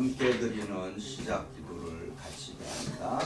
함께 드리는 시작 기도를 같이 드립니다.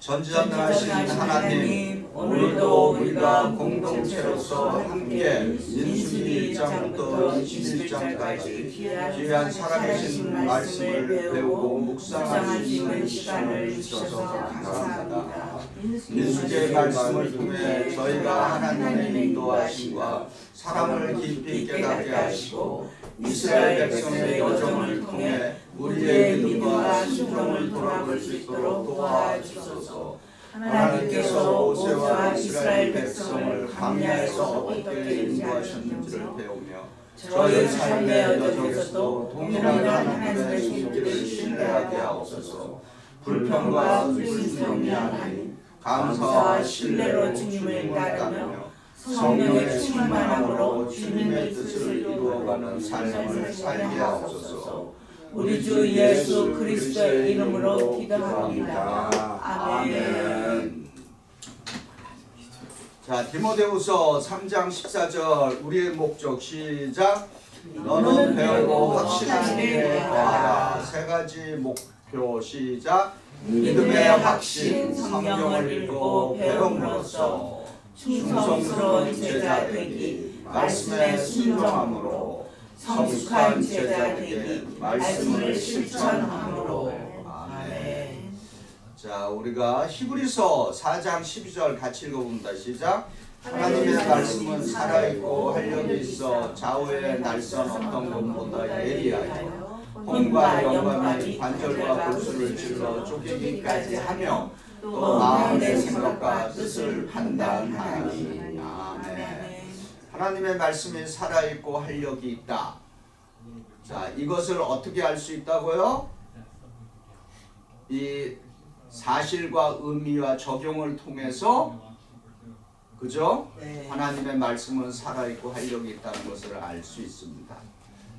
전지전능하신 하나님, 오늘도 우리가 공동체로서 함께 민수기 1장부터 21장까지 귀한 살아계신 말씀을 배우고 묵상할 수 있는 시간을 주셔서 감사합니다. 민수기의 말씀을 통해 저희가 하나님의 인도하심과 사랑을 깊이 깨닫게 하시고 이스라엘 백성의 여정을 통해 우리의 믿음과 순종을 돌아볼 수 있도록 도와주소서. 하나님께서 모세와 이스라엘 백성을 광야에서 어떻게 인도하셨는지를 배우며 저희 삶의 여정에서도 동일한 하나님의 손길을 신뢰하게 하옵소서. 불평과 불순종이 아닌 감사와 신뢰로 주님을 따르며 성령의 충만함으로 주님의 뜻을 이루어가는 삶을 살게 하옵소서. 우리 주 예수 그리스도의 이름으로 기도합니다. 아멘. 자, 디모데후서 3장 14절 우리의 목적 시작. 너는 배우고 확신한 일에 더하라. 세 가지 목표 시작. 믿음의 확신, 성경을 읽고 배움으로써 충성스러운 제자 되기, 말씀에 순종함으로 성숙한 제자 되기, 말씀을 실천함으로. 아멘. 자, 우리가 히브리서 4장 12절 같이 읽어봅니다. 시작. 하나님의 말씀은 살아있고 활력이 있어 좌우의 날선 어떤 것보다 예리하여 혼과 영감이 관절과 골수를 찔러 쪼개기까지 하며 또 마음의 생각과 뜻을 판단하니. 아멘. 하나님의 말씀이 살아있고 활력이 있다. 자, 이것을 어떻게 알 수 있다고요? 이 사실과 의미와 적용을 통해서, 그죠? 하나님의 말씀은 살아있고 활력이 있다는 것을 알 수 있습니다.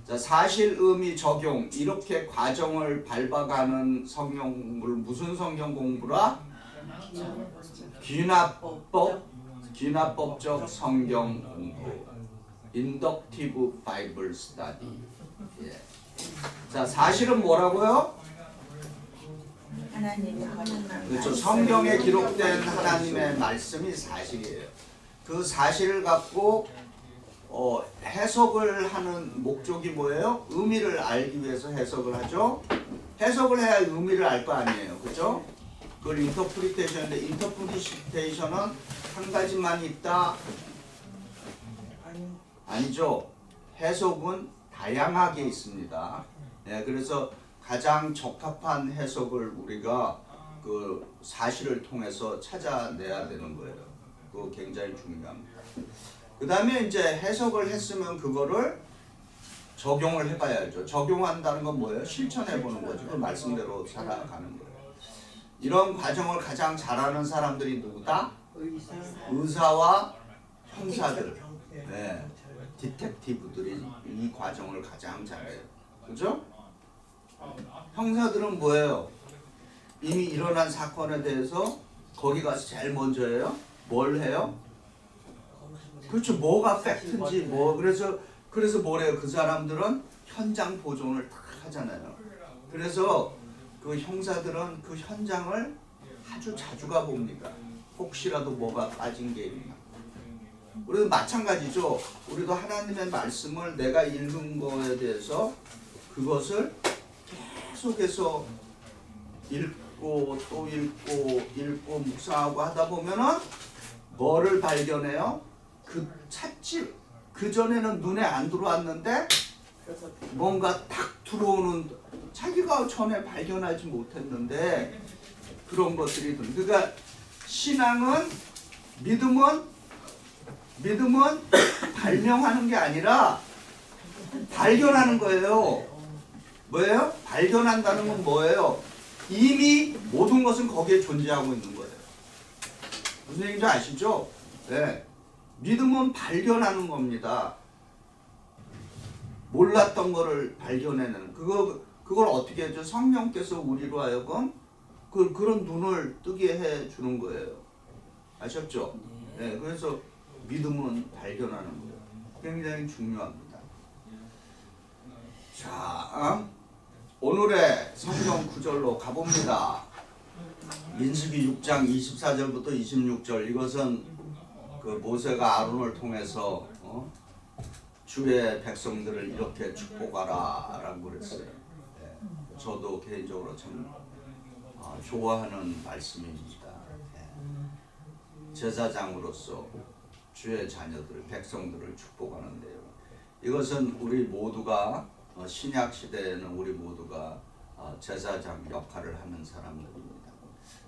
자, 사실, 의미, 적용 이렇게 과정을 밟아가는 성경을 무슨 성경 공부라? 귀납법적 성경 공부, Inductive Bible Study. 예. 자, 사실은 뭐라고요? 그렇죠. 성경에 기록된 하나님의 말씀이 사실이에요. 그 사실을 갖고 해석을 하는 목적이 뭐예요? 의미를 알기 위해서 해석을 하죠. 해석을 해야 의미를 알 거 아니에요. 그렇죠? 그걸 인터프리테이션인데, 인터프리테이션은 한 가지만 있다? 아니죠. 해석은 다양하게 있습니다. 네, 그래서 가장 적합한 해석을 우리가 그 사실을 통해서 찾아내야 되는 거예요. 그거 굉장히 중요합니다. 그 다음에 이제 해석을 했으면 그거를 적용을 해봐야죠. 적용한다는 건 뭐예요? 실천해보는 거죠. 그 말씀대로 살아가는 거예요. 이런 과정을 가장 잘하는 사람들이 누구다? 의사와 형사들. 네. 디텍티브들이 이 과정을 가장 잘해요. 그죠? 형사들은 뭐예요? 이미 일어난 사건에 대해서 거기 가서 제일 먼저 해요? 뭘 해요? 그렇죠. 뭐가 팩트인지 뭐 그래서 뭐래요? 그 사람들은 현장 보존을 다 하잖아요. 그래서 그 형사들은 그 현장을 아주 자주 가봅니다. 혹시라도 뭐가 빠진 게 있나. 우리도 마찬가지죠. 우리도 하나님의 말씀을 내가 읽은 거에 대해서 그것을 계속해서 읽고 또 읽고 묵상하고 하다 보면은 뭐를 발견해요? 그 전에는 눈에 안 들어왔는데 뭔가 탁 들어오는, 자기가 전에 발견하지 못했는데 그런 것들이 그러니까 신앙은 믿음은 발명하는 게 아니라 발견하는 거예요. 뭐예요? 발견한다는 건 뭐예요? 이미 모든 것은 거기에 존재하고 있는 거예요. 무슨 얘기인지 아시죠? 네. 믿음은 발견하는 겁니다. 몰랐던 거를 발견해내는 그걸 어떻게 해줘? 성령께서 우리로 하여금 그런 눈을 뜨게 해 주는 거예요. 아셨죠? 네. 그래서 믿음은 발견하는 거예요. 굉장히 중요합니다. 자, 오늘의 성경 구절로 가봅니다. 민수기 6장 24절부터 26절. 이것은 그 모세가 아론을 통해서 주의 백성들을 이렇게 축복하라 라고 그랬어요. 네. 저도 개인적으로 참 좋아하는 말씀입니다. 네. 제사장으로서 주의 자녀들, 백성들을 축복하는데요. 이것은 우리 모두가 신약 시대에는 우리 모두가 제사장 역할을 하는 사람들입니다.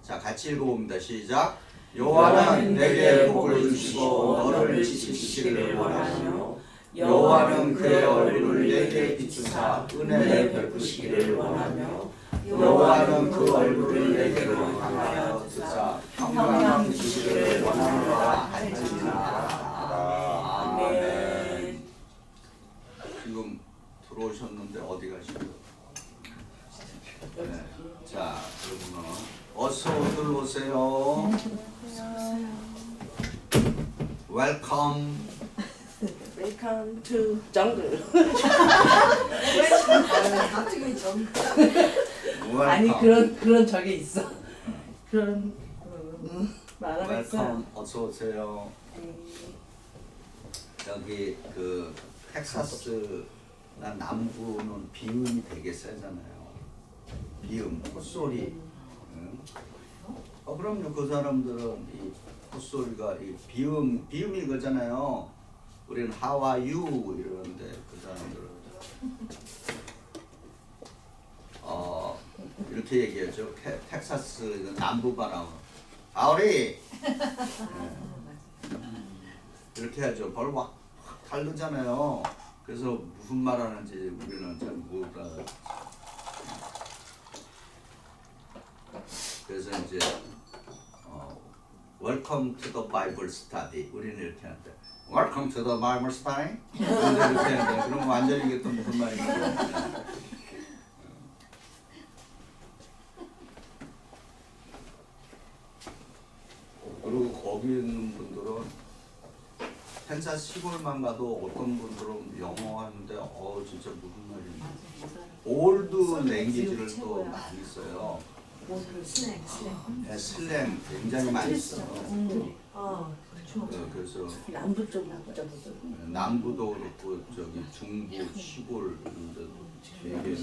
자, 같이 읽어봅니다. 시작. 여호와는 내게 복을 주시고 너를 지키시기를 원하며 여호와는 그의 얼굴을 내게 비추사 은혜 베푸시기를 원하며 여호와는 그 얼굴을 내게로 향하여 드사 평강 주시기를 원하노라 할지니라. 아멘. 지금 들어오셨는데 어디 가시고요? 네. 자, 그러면 어서 들어오세요. Welcome. Welcome to jungle. 아니 그런 적이 있어. 그런 말하고 있어. Welcome. 어서 오세요. 여기 그 텍사스나 남부는 비음이 되게 세잖아요. 비음, 콧소리. 그럼요. 그 사람들은 이 콧소리가 이 비음이 그잖아요. 우리는 How are you 이러는데 그 사람들은 이렇게 얘기하죠. 텍사스 남부 바람 Howdy 이렇게 하죠. 바로 막 다르잖아요. 그래서 무슨 말 하는지 우리는 잘 못 알아요. 그래서 이제 Welcome to the Bible Study 우리는 이렇게 하는데 Welcome to the Bible Study 이렇게 하는데 그럼 완전히 이게 또 무슨 말인가. 그리고 거기 있는 분들은 텍사스 시골만 가도 어떤 분들은 영어 하는데 진짜 무슨 말인지 올드 랭귀지를 또 많이 써요. 슬랭 굉장히 많이 써요. 그래서 남부 쪽 남부도 그렇고 저기 중부 시골 이런 데도 되게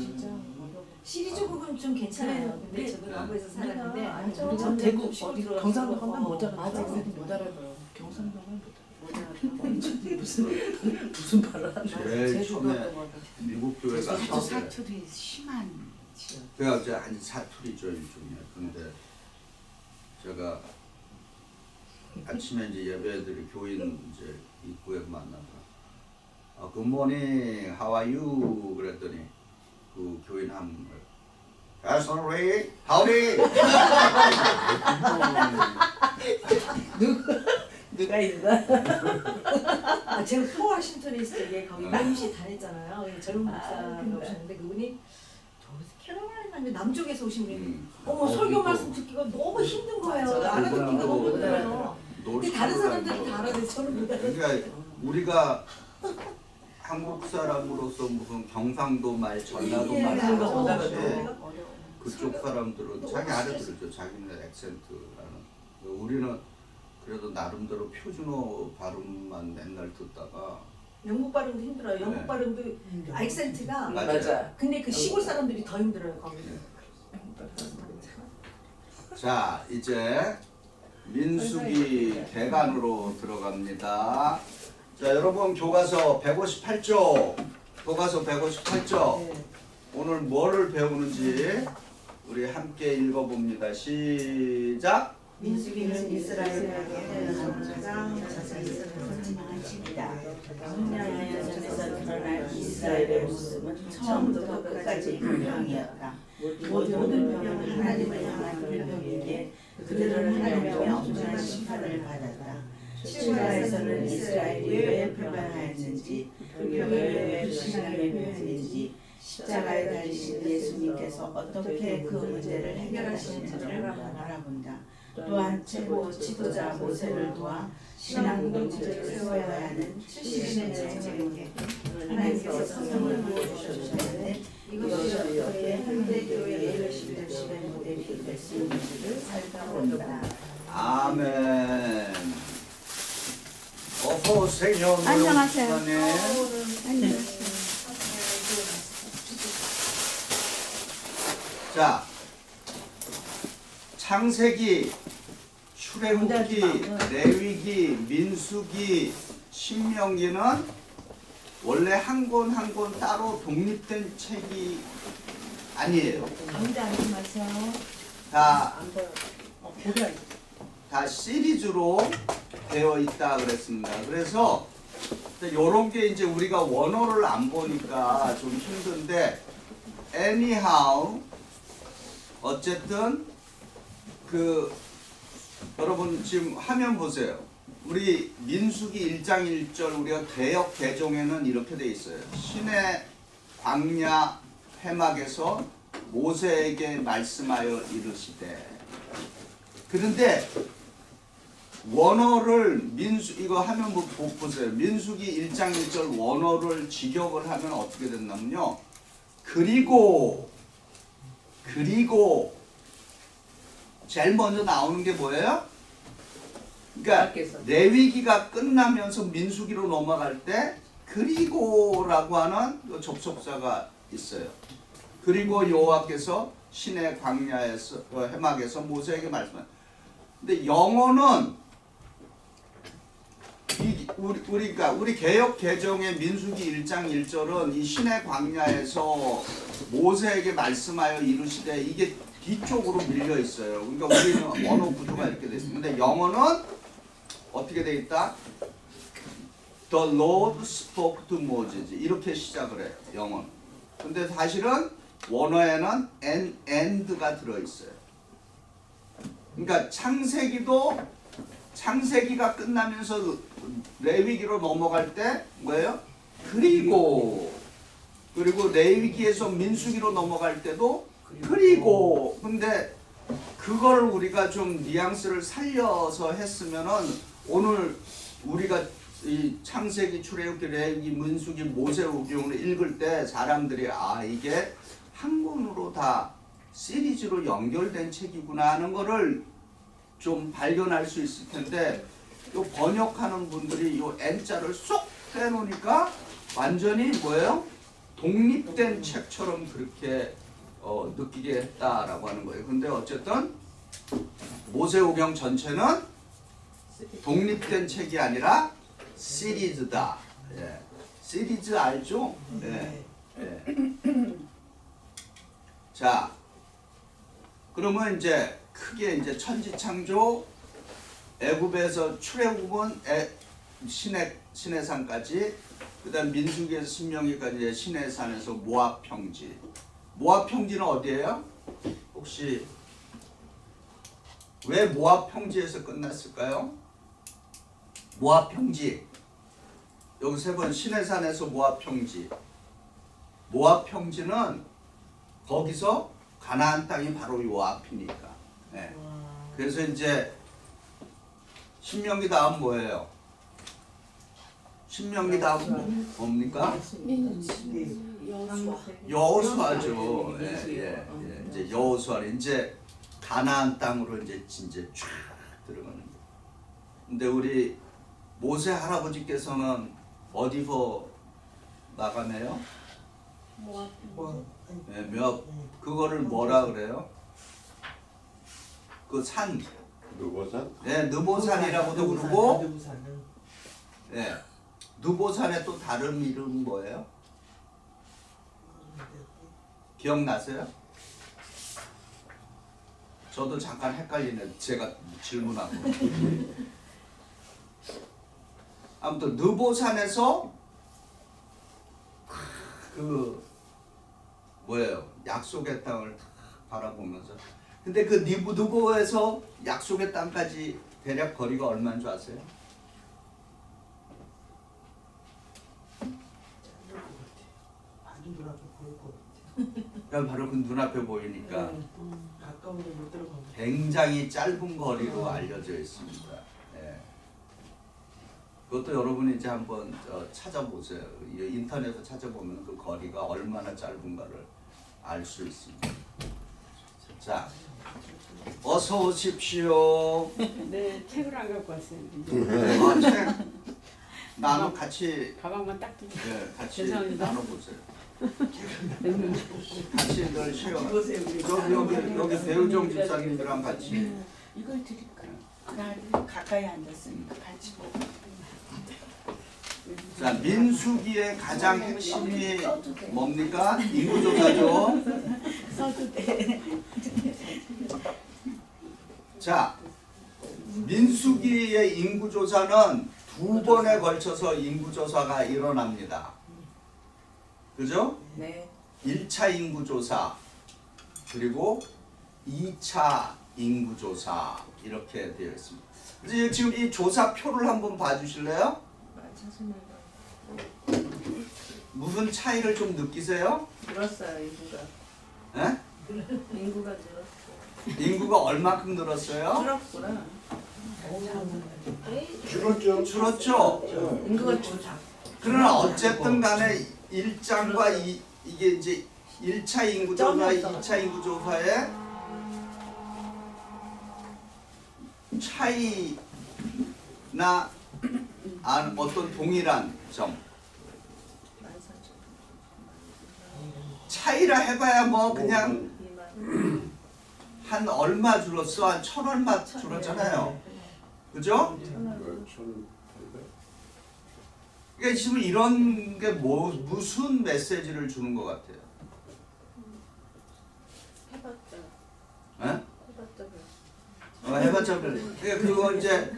시리조국은 좀 괜찮아요. 근데 저도 남부에서 살았는데 전 대구 어디 경상도 한번 못 알아들어. 맞아. 못 알아들어. 경상도는 못 알아들어. 무슨 말을 하는 거야? 제일 처음에 미국 교회 갔을 때 사투리 심한 지역. 그래가 이제 한 사투리죠 일종의. 근데 제가 아침에 이제 예배들이 교인 이제 입구에 만나서 Good morning, how are you? 그랬더니 그 교인 한 분 Pastor Ray, howdy. 누가 있나? 제가 포 워싱턴에 있을 때 거기 임시 다녔잖아요. 젊은 목사가 오셨는데 그분이 캐롤라이나 남쪽에서 오신 분이 설교 말씀 듣기가 너무 힘든 거예요. 알아듣기가 너무 힘들어요. 근데 다른 사람들은 다 알아듣는데 저는 못 알아듣어요. 그러니까 우리가 한국 사람으로서 무슨 경상도 말, 전라도 말 하는데 그쪽 사람들은 자기 알아들죠. 자기네 액센트라는. 우리는 그래도 나름대로 표준어 발음만 맨날 듣다가 영국 발음도 힘들어요. 영국 네. 발음도 액센트가 맞아. 근데 그 시골 사람들이 더 힘들어요. 거기. 자, 이제 민수기 대간으로 들어갑니다. 자, 여러분 교과서 158쪽. 교과서 158쪽. 오늘 뭐를 배우는지 우리 함께 읽어봅니다. 시작. 민수기는 이스라엘에게 가장 자세히 설명하십니다. 전에서 드러날 이스라엘의 모습은 처음부터 끝까지 불평이었다. 모든 병은 하나님을 향한 불평이기에 그들은 하나님의 엄중한 심판을 받았다. 실과에서는 이스라엘이 왜 불평하였는지, 불평이 왜 불신앙의 표현인지, 십자가에 달리신 예수님께서 어떻게 그 문제를 해결하시는지를 알아본다. 또한 최고 지도자 모세를 도와 신앙 공동체를 세워야 하는 70인의 제자에게 하나님께서 성령을 부어주셨는데 이것이 그의 현대교회 예배시대의 모델이 될 수 있는 길을 살펴본다. 아멘. 어서 오세요. 안녕하세요. 목사님. 자, 창세기, 출애굽기, 레위기, 민수기, 신명기는 원래 한 권 한 권 따로 독립된 책이 아니에요. 가운데 앉지 마세요. 다 보라. 다 시리즈로 되어 있다 그랬습니다. 그래서 이런 게 이제 우리가 원어를 안 보니까 좀 힘든데 anyhow 어쨌든 그 여러분 지금 화면 보세요. 우리 민수기 1장 1절 우리가 개역 개정에는 이렇게 돼 있어요. 신의 광야 회막에서 모세에게 말씀하여 이르시되. 그런데 원어를 이거 하면 보세요. 민수기 1장 1절 원어를 직역을 하면 어떻게 된다면요. 그리고 제일 먼저 나오는 게 뭐예요? 그러니까 레위기가 끝나면서 민수기로 넘어갈 때 그리고라고 하는 접속사가 있어요. 그리고 여호와께서 신의 광야에서 회막에서 모세에게 말씀한. 근데 영어는 우리 개역 개정의 민수기 1장 1절은 이 신의 광야에서 모세에게 말씀하여 이르시되 이게 뒤쪽으로 밀려 있어요. 그러니까 우리는 언어 구조가 이렇게 돼 있습니다. 근데 영어는 어떻게 돼 있다? The Lord spoke to Moses 이렇게 시작을 해요. 영어는. 근데 사실은 원어에는 and가 들어 있어요. 그러니까 창세기가 끝나면서 레위기로 넘어갈 때 뭐예요? 그리고 레위기에서 민수기로 넘어갈 때도 그리고. 근데 그걸 우리가 좀 뉘앙스를 살려서 했으면은 오늘 우리가 이 창세기, 출애굽기, 레위기, 민수기, 모세오경을 읽을 때 사람들이 이게 한 권으로 다 시리즈로 연결된 책이구나 하는 거를 좀 발견할 수 있을 텐데 요 번역하는 분들이 요 N자를 쏙 빼놓으니까 완전히 뭐예요? 독립된 책처럼 그렇게 느끼게 했다라고 하는 거예요. 근데 어쨌든 모세오경 전체는 독립된 책이 아니라 시리즈다. 예. 시리즈 알죠? 예. 예. 자, 그러면 이제 크게 이제 천지창조, 애굽에서 출애굽은 시내산까지, 그다음 민수기에서 신명기까지 시내산에서 모압 평지. 모압 평지는 어디예요? 혹시 왜 모압 평지에서 끝났을까요? 모압 평지. 여기 세 번 시내산에서 모압 평지. 모압 평지는 거기서 가나안 땅이 바로 요 앞이니까. 네. 그래서 이제 신명기 다음 뭐예요? 신명기 다음 뭡니까? 여호수아죠. 예. 이제 여호수아는 이제 가나안 땅으로 이제 쫙 들어가는 거예요. 근데 우리 모세 할아버지께서는 어디서 나가네요? 네, 그거를 뭐라 그래요? 그 산. 느보산? 네, 느보산이라고도 그러고. 네. 느보산의 또 다른 이름 뭐예요? 기억나세요? 저도 잠깐 헷갈리네. 제가 질문하고. 아무튼 느보산에서 그 뭐예요? 약속의 땅을 바라보면서. 근데 그 느보에서 약속의 땅까지 대략 거리가 얼마인 줄 아세요? 그냥 바로 그 눈앞에 보이니까 가까운데 못 들어가고. 굉장히 짧은 거리로 알려져 있습니다. 예. 그것도 여러분이 이제 한번 찾아보세요. 인터넷에 찾아보면 그 거리가 얼마나 짧은가를 알 수 있습니다. 자, 어서 오십시오. 네, 책을 안 갖고 왔어요. 책 나눠 같이 가방만 딱 두고. 같이 죄송합니다. 나눠보세요. 같이 늘 쉬어. 보세요 우리. 여기 배우정 집사님들랑 같이. 이걸 드릴까? 나 가까이 앉았으니까 같이 보고. 자, 민수기의 가장 핵심이 뭡니까? 인구조사죠. 써도 돼. 자, 민수기의 인구조사는 2번에 걸쳐서 인구조사가 일어납니다. 그죠? 네. 1차 인구조사 그리고 2차 인구조사 이렇게 되어 있습니다. 그래서 지금 이 조사표를 한번 봐주실래요? 무슨 차이를 좀 느끼세요? 늘었어요 인구가. 에? 인구가 늘었어. 인구가 얼마큼 늘었어요? 줄었구나. 줄었죠. 줄었죠? 인구가 줄었어. 그러나 어쨌든 간에 1장과 이게 이제 1차 인구조사, 2차 인구조사의 차이나 어떤 동일한 점 차이라 해봐야 뭐 그냥 한 얼마 줄었어? 한 1,000 얼마 줄었잖아요. 그죠? 그러니까 지금 이런 게 무슨 메시지를 주는 것 같아요? 해봤자. 에? 해봤자 그래. 그러니까 그거 이제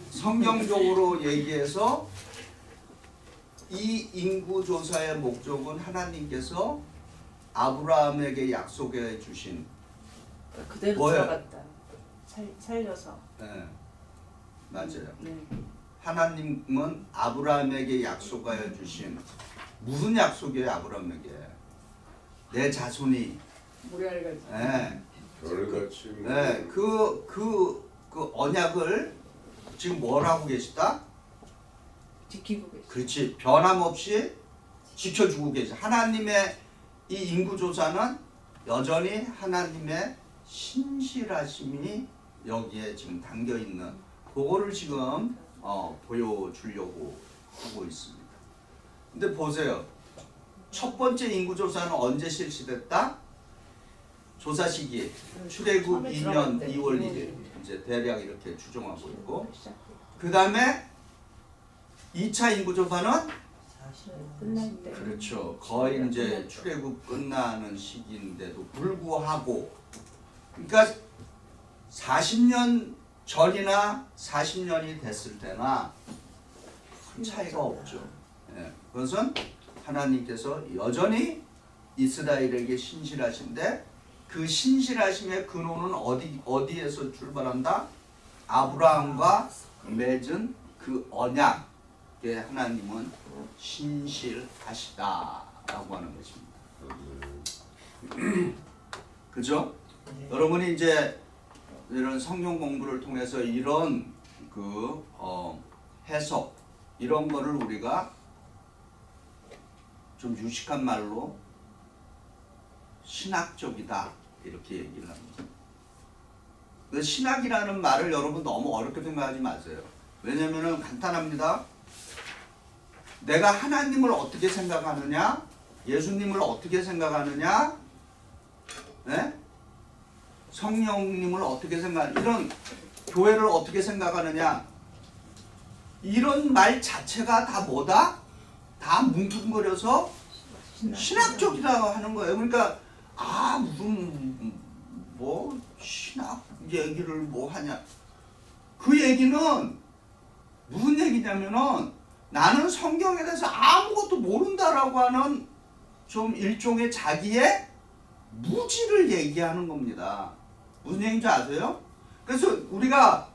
성경적으로 얘기해서 이 인구 조사의 목적은 하나님께서 아브라함에게 약속해 주신 그대로 뭐예요? 들어갔다. 살려서. 네, 맞아요. 네. 하나님은 아브라함에게 약속하여 주신 무슨 약속이에요? 아브라함에게 내 자손이 모래알같이. 네, 별같이. 네, 그 언약을 지금 뭘 하고 계시다? 지키고 계시. 그렇지, 변함없이 지켜주고 계시. 하나님의 이 인구조사는 여전히 하나님의 신실하심이 여기에 지금 담겨 있는 그거를 지금 보여주려고 하고 있습니다. 근데 보세요. 첫 번째 인구조사는 언제 실시됐다? 조사 시기 출애굽 2년 2월 1일 이제 대략 이렇게 추정하고 있고, 그 다음에 2차 인구조사는 끝날 때. 그렇죠. 거의 이제 출애굽 끝나는 시기인데도 불구하고, 그러니까 40년 전이나 40년이 됐을 때나 큰 차이가 없죠. 예, 그것은 하나님께서 여전히 이스라엘에게 신실하신데 그 신실하심의 근원은 어디에서 출발한다? 아브라함과 맺은 그 언약에 하나님은 신실하시다라고 하는 것입니다. 그죠? 여러분이 이제 이런 성경 공부를 통해서 이런 해석 이런 거를 우리가 좀 유식한 말로 신학적이다 이렇게 얘기를 합니다. 그 신학이라는 말을 여러분 너무 어렵게 생각하지 마세요. 왜냐면은 간단합니다. 내가 하나님을 어떻게 생각하느냐, 예수님을 어떻게 생각하느냐, 네? 성령님을 어떻게 생각하느냐, 이런 교회를 어떻게 생각하느냐, 이런 말 자체가 다 뭐다? 다 뭉뚱거려서 신학적이라고 하는 거예요. 그러니까 무슨 뭐 신학 얘기를 뭐 하냐, 그 얘기는 무슨 얘기냐면은 나는 성경에 대해서 아무것도 모른다라고 하는 좀 일종의 자기의 무지를 얘기하는 겁니다. 무슨 얘기인지 아세요? 그래서 우리가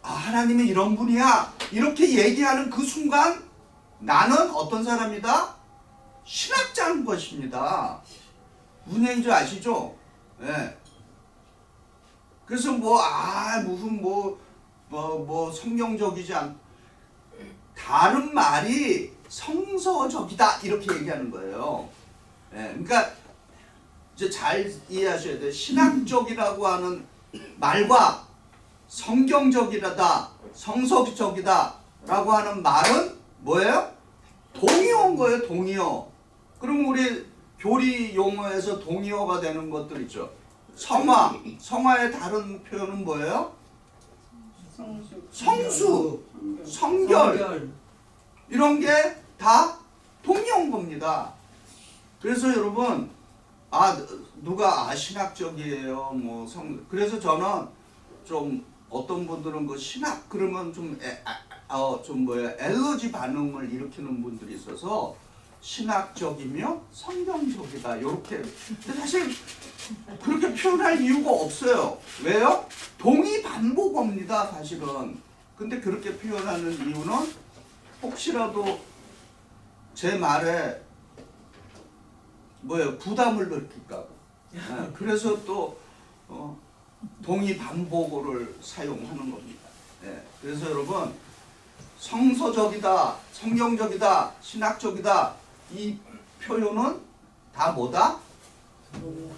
하나님은 이런 분이야 이렇게 얘기하는 그 순간 나는 어떤 사람이다? 신학자인 것입니다. 무슨 얘기인지 아시죠? 네. 그래서 무슨 성경적이지 않, 다른 말이 성서적이다 이렇게 얘기하는 거예요. 그러니까 이제 잘 이해하셔야 돼요. 신학적이라고 하는 말과 성경적이다, 성서적이다라고 하는 말은 뭐예요? 동의어인 거예요. 동의어. 그럼 우리 교리 용어에서 동의어가 되는 것들 있죠. 성화의 다른 표현은 뭐예요? 성수, 성결 이런 게 다 동의어인 겁니다. 그래서 여러분 누가 신학적이에요 그래서 저는 좀 어떤 분들은 그 신학 그러면 좀 엘러지 반응을 일으키는 분들이 있어서 신학적이며 성경적이다 이렇게. 근데 사실 그렇게 표현할 이유가 없어요. 왜요? 동의 반복어입니다 사실은. 근데 그렇게 표현하는 이유는 혹시라도 제 말에 부담을 느낄까 봐. 그래서 또 동의 반복어를 사용하는 겁니다. 그래서 여러분 성서적이다, 성경적이다, 신학적이다 이 표현은 다 뭐다?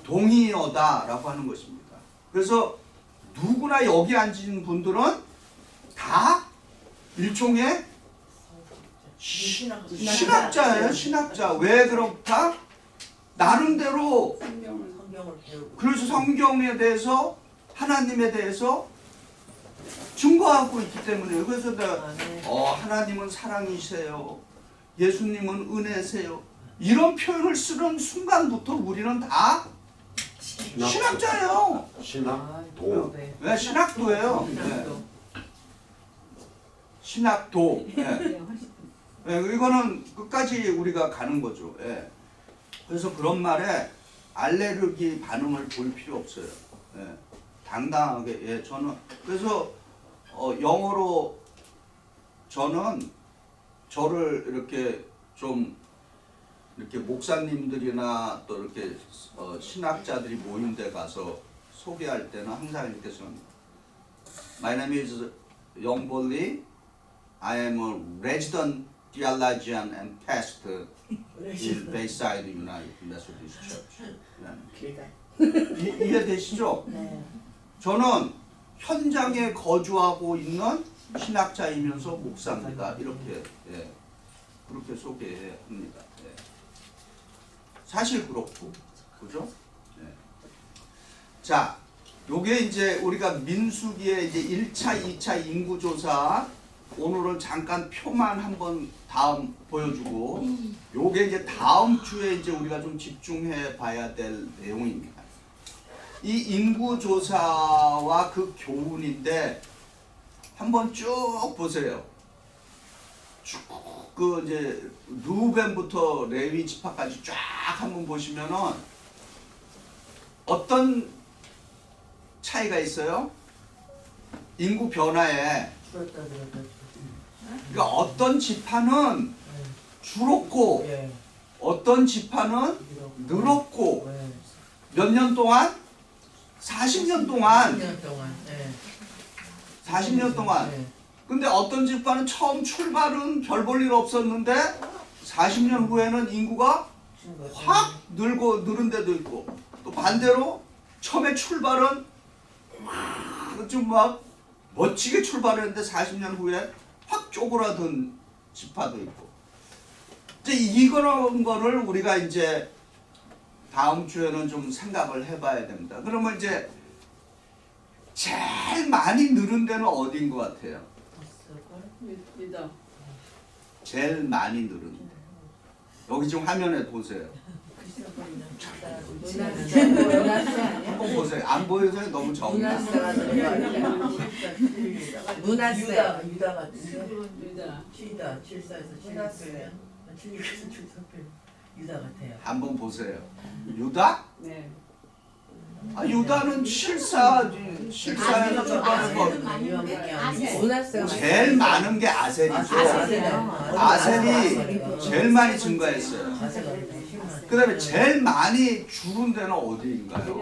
동의어다라고 하는 것입니다. 그래서 누구나 여기 앉은 분들은 다 일종의 신학자예요. 신학자. 왜 그렇다? 나름대로 성경을 배우고. 그래서 성경에 대해서 하나님에 대해서 증거하고 있기 때문에요. 그래서 내가 하나님은 사랑이세요. 예수님은 은혜세요. 이런 표현을 쓰는 순간부터 우리는 다 신학자예요. 신학도. 네, 신학도예요. 신학도. 이거는 끝까지 우리가 가는 거죠. 그래서 그런 말에 알레르기 반응을 볼 필요 없어요. 당당하게. 저는 그래서 영어로 저는 저를 이렇게 좀 이렇게 목사님들이나 또 이렇게 신학자들이 모인 데 가서 소개할 때는 항상 이렇게 전 My name is 영볼리. I am a resident theologian and pastor in Bayside United Methodist Church. 이해되시죠? 네. 저는 현장에 거주하고 있는 신학자이면서 목사입니다. 이렇게 그렇게 소개합니다. 사실 그렇고, 그죠? 자, 요게 이제 우리가 민수기의 이제 1차, 2차 인구조사 오늘은 잠깐 표만 한번 다음 보여주고 요게 이제 다음 주에 이제 우리가 좀 집중해 봐야 될 내용입니다. 이 인구조사와 그 교훈인데 한번 쭉 보세요. 쭉 그 이제 루벤부터 레위 지파까지 쫙 한번 보시면은 어떤 차이가 있어요? 인구 변화에. 그러니까 어떤 지파는 줄었고 어떤 지파는 늘었고 몇 년 동안? 40년 동안. 40년 동안. 근데 어떤 지파는 처음 출발은 별 볼 일 없었는데 40년 후에는 인구가 확 늘은 데도 있고 또 반대로 처음에 출발은 좀 막 멋지게 출발했는데 40년 후에 확 쪼그라든 지파도 있고. 이제 이런 거를 우리가 이제 다음 주에는 좀 생각을 해봐야 됩니다. 그러면 이제 제일 많이 늘은 데는 어디인 것 같아요? 제일 많이 늘은 데. 여기 지금 화면에 보세요. 한번 보세요. 안 보여서 너무 적나? 문화세. 유다 같은데. 유다 74에서 유다 같아요. 한번 보세요. 유다? 네. 유다는 실사에서 출발한 거. 문화세가 제일 많은 게 아셀이죠. 아셀이 제일 많이 증가했어요. 그 다음에 제일 많이 줄은 데는 어디인가요?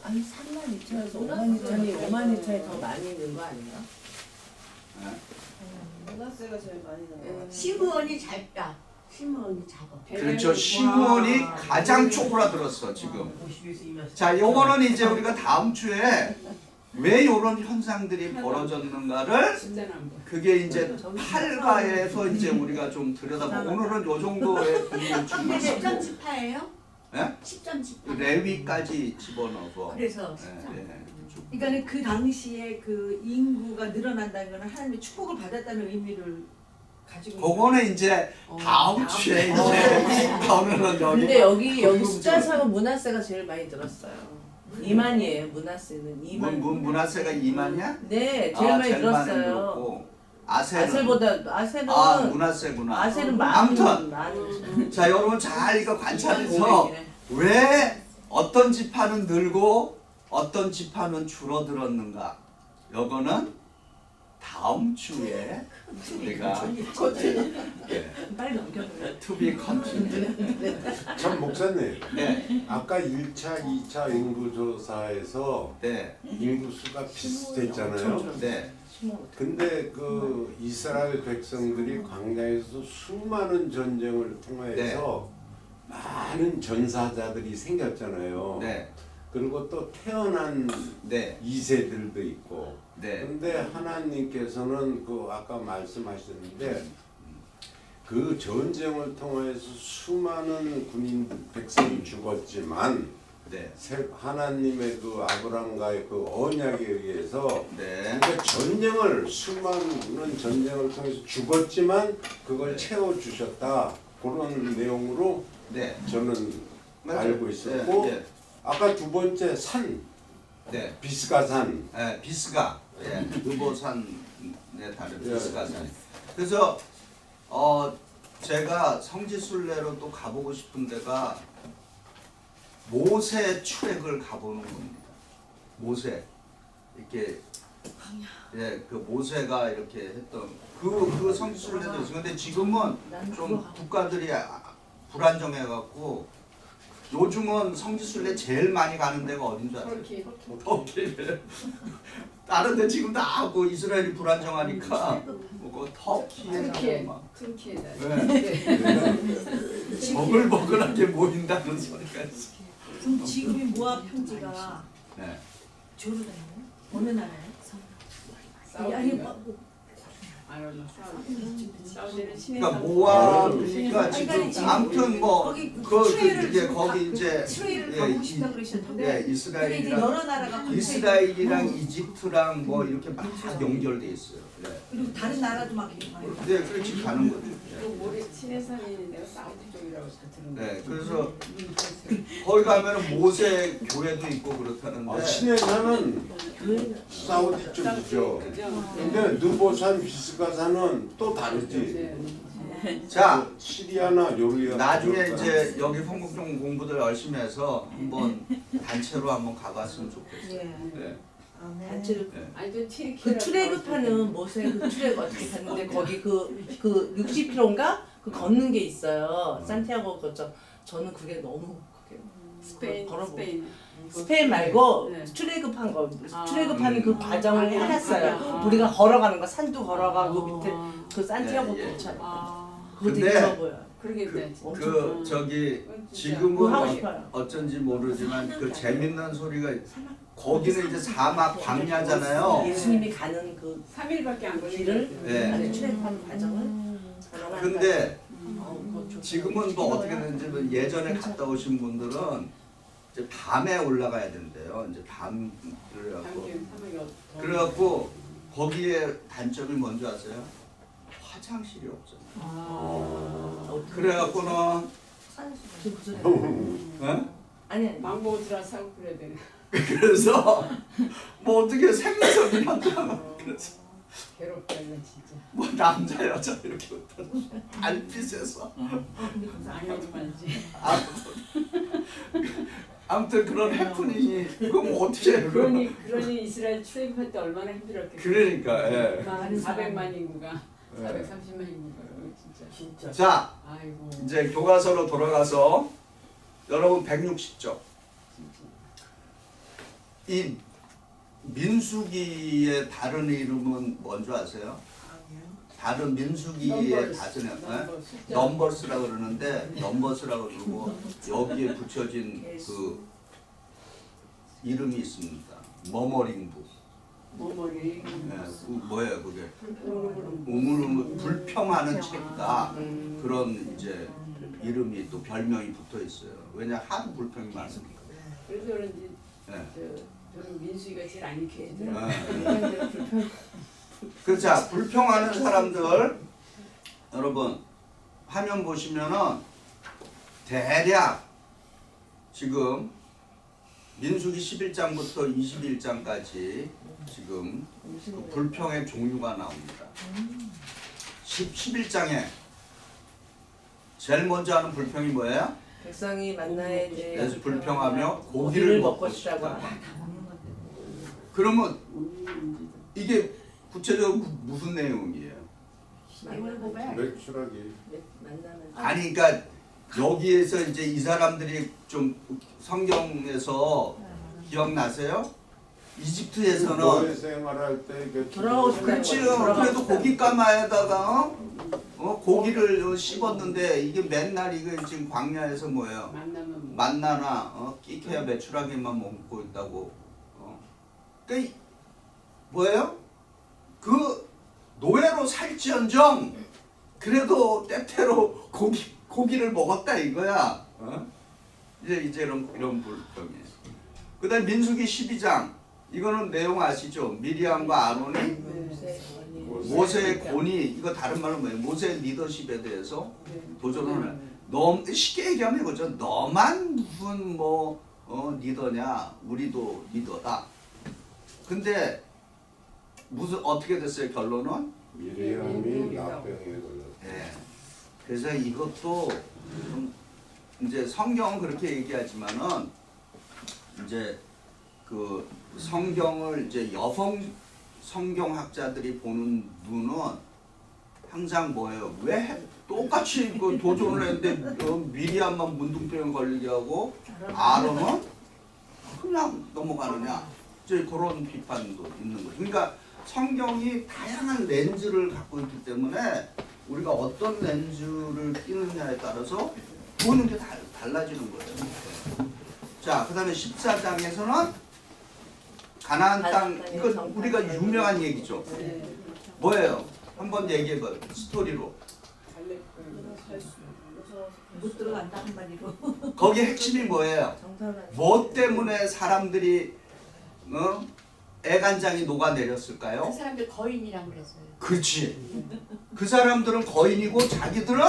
아니 3만 2천에서 5만 2천이 5만 2천이 더 많이 있는 거 아닌가? 네? 문화세가 제일 많이 나와요. 시부원이 짧다. 시몬이 작아. 그렇죠. 시몬이 가장 쪼그라들었어 지금. 자, 요거는 이제 우리가 다음 주에 왜 이런 현상들이 벌어졌는가를 그게 이제 8가에서 이제 우리가 좀 들여다보고 오늘은 요 정도의 궁금증만 근데 하고 10전 지파예요? 예? 10전 지파. 레위까지 집어넣어서 그래서 예. 그러니까 그 당시에 그 인구가 늘어난다는 거는 하나님의 축복을 받았다는 의미를 가지고 그거는 이제 다음 주에 이제 오늘은 근데 여기 궁금증. 숫자상은 문화세가 제일 많이 들었어요. 2만이에요. 문화세는 2만. 문화세가 2만이야? 네, 제일 많이 제일 많이 들었어요. 들었고 아세는 아세보다 아세는 문화세구나. 아세는 아무튼 많은. 자, 여러분 잘 이거 관찰해서 왜 어떤 지파는 늘고 어떤 지파는 줄어들었는가? 요거는 다음 주에 우리가 빨리 넘겨보세요. to be continued. 참 목사님, 네, 아까 1차, 2차 인구조사에서 네, 인구수가 비슷했잖아요. 네, 근데 그 이스라엘 백성들이 광야에서 수많은 전쟁을 통해서 많은 전사자들이 생겼잖아요. 네, 그리고 또 태어난 네, 2세들도 있고. 네, 근데 하나님께서는 그 아까 말씀하셨는데 그 전쟁을 통해서 수많은 군인 백성이 죽었지만 네, 하나님의 그 아브라함과의 그 언약에 의해서 네, 그러니까 수많은 전쟁을 통해서 죽었지만 그걸 채워주셨다. 그런 내용으로 네, 저는 맞아요. 알고 있었고 네, 아까 두 번째 산, 네, 비스가산. 네, 비스가, 예, 의보산에 다른 예. 비스가산. 그래서 제가 성지순례로 또 가보고 싶은 데가 모세 출애굽을 가보는 겁니다. 모세 이렇게 그 모세가 이렇게 했던 그 성지순례도 있어요. 근데 지금은 좀 국가들이 불안정해갖고 요즘은 성지순례 제일 많이 가는 데가 어딘 줄 아세요? 터키. 다른 데 지금 다 하고 이스라엘이 불안정하니까 뭐 터키에 막 버글버글하게 모인다는 소리가 있어. 그럼 지금의 모압 평지가 네. 조르단이에요? 어느 나라예요? 아니 그러니까 모압이니까 지금 아무튼 뭐 거기 이제 이스라엘을 가고 싶다 그러셨는데 근데 이제 이스라엘이랑 여러 나라가 걸쳐 이스라엘이랑 이집트랑 뭐 이렇게 막 연결돼 있어요. 네. 그리고 다른 나라도 막 이렇게 많이 네, 그렇지 가는 거죠. 모래 친해산이 내가 사우디 쪽이라고 들은 네, 그래서 거기 가면은 모세 교회도 있고 그렇다는데. 신해산은 사우디 쪽이죠. 근데 느보산, 비스가산은 또 다르지. 자, 시리아나 요리아. 나중에 이제 여기 성국종 공부들 열심히 해서 한번 단체로 한번 가봤으면 좋겠어요. 네. 단체를 아니 그 출애굽하는 모세 그 출애굽 어떻게 갔는데 거기 그 60km인가 그 걷는 게 있어요. 산티아고 거점. 저는 그게 너무 그게 스페인 걸어보고 스페인 스페인 말고 네. 출애굽한 거 아. 출애굽하는 그 과정을 해놨어요. 아. 우리가 걸어가는 거 산도 걸어가고 밑에 그 산티아고 네, 예. 도착. 아 그거 되게 근데 좋아 보여요. 그러겠네. 그 저기 그거 지금은 하고 싶어요. 어쩐지 모르지만 그 재밌는 소리가 거기는 이제 사막 광야잖아요. 예수님이 가는 그 3일밖에 안 걸리는 길을 네. 아니 출애굽하는 과정을 근데 그거 좀 지금은 뭐 어떻게 되는지 뭐 예전에 갔다 오신 분들은 이제 밤에 올라가야 된대요. 이제 밤 그래갖고 사막이 그래갖고 거기에 단점이 뭔지 아세요? 화장실이 없잖아요. 그래갖고는 지금 무슨 어? 아니 망고드라 사고 그래야 되네. 그래서 뭐 어떻게 생리석이나 그래서 괴롭다는 진짜. 뭐 남자 여자 이렇게 달빛에서 앙해지만지. 아무튼 그런 해프닝이 그럼 뭐 어떻게 해 그럼 그러니 이스라엘 출애굽할 때 얼마나 힘들었겠어. 그러니까 예. 400만 인구가 예. 430만 인구가 진짜. 자 아이고. 이제 교과서로 돌아가서 여러분 160쪽 이 민수기의 다른 이름은 뭔지 아세요? 다른 민수기의 다스는 넘버스라 그러는데 넘버스라 그러고 여기에 붙여진 그 이름이 있습니다. 머머링북. 머머리. 뭐예요 그게? 우물우물 불평하는 책이다. 그런 이제 이름이 또 별명이 붙어 있어요. 왜냐 하도 불평이 많으니까. 그래서 그런지 네. 저는 민수이가 제일 안 익혀 주더라고요. 네. 그자 불평하는 사람들 여러분 화면 보시면은 대략 지금 민수기 11장부터 21장까지 지금 그 불평의 종류가 나옵니다. 11장에 제일 먼저 하는 불평이 뭐예요? 백성이 만나에 대해 그래서 불평하며 고기를 먹고 싶다고. 그러면 이게 구체적으로 무슨 내용이에요? 매출하기. 만나면 아니 그러니까 여기에서 이제 이 사람들이 좀 성경에서 기억나세요? 이집트에서는 노예 생활할 때 이게 돌아오고 싶다. 그렇지요. 그래도 고기 까마에다가 고기를 씹었는데 이게 맨날 이거 지금 광야에서 뭐예요? 만나면 만나나 끼케야 메추라기만 먹고 있다고. 그러니까 뭐예요? 그 노예로 살지언정 그래도 때때로 고기를 먹었다 이거야. 이제 이런 불평이에요. 그다음 민수기 12장 이거는 내용 아시죠? 미리암과 아론이 모세의 권위 이거 다른 말로 뭐예요? 모세의 리더십에 대해서 도전을 해. 너무 쉽게 얘기하면 이거죠. 너만 무슨 리더냐? 우리도 리더다. 근데 무슨 어떻게 됐어요? 결론은? 미리암이 나병에 걸렸어. 네. 그래서 이것도 좀 이제 성경은 그렇게 얘기하지만은 이제 그 성경을 이제 여성 성경학자들이 보는 눈은 항상 뭐예요? 왜 똑같이 그 도전을 했는데 미리암만 문둥병에 걸리게 하고 아론은 그냥 넘어가느냐? 이제 그런 비판도 있는 거죠. 그러니까 성경이 다양한 렌즈를 갖고 있기 때문에 우리가 어떤 렌즈를 끼느냐에 따라서 보는 게 달라지는 거예요. 자, 그 다음에 14장에서는 가나안 땅, 이거 우리가 유명한 얘기죠. 뭐예요? 한번 얘기해봐요. 스토리로. 못 들어간다 한마디로. 거기 핵심이 뭐예요? 뭐 때문에 사람들이 애간장이 녹아내렸을까요? 그 사람들 거인이랑 그랬어요. 그렇지. 그 사람들은 거인이고 자기들은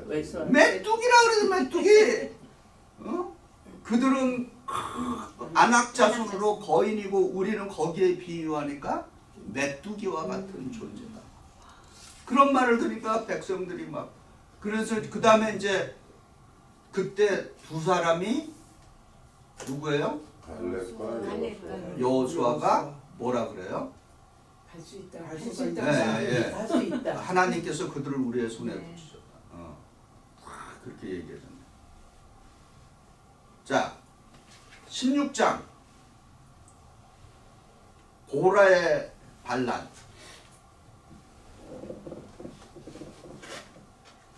왼손 메뚜기라 그래서 메뚜기. 그들은 안악자손으로 거인이고 우리는 거기에 비유하니까 메뚜기와 같은 존재다. 그런 말을 들으니까 백성들이 막 그래서 그 다음에 이제 그때 두 사람이 누구예요? 갈렙과 여호수아가 뭐라 그래요? 갈 수 있다. 할 수 수 있다. 예. 할 수 있다. 하나님께서 그들을 우리의 손에 주셨다. 그렇게 얘기하잖아요. 자, 16장 고라의 반란.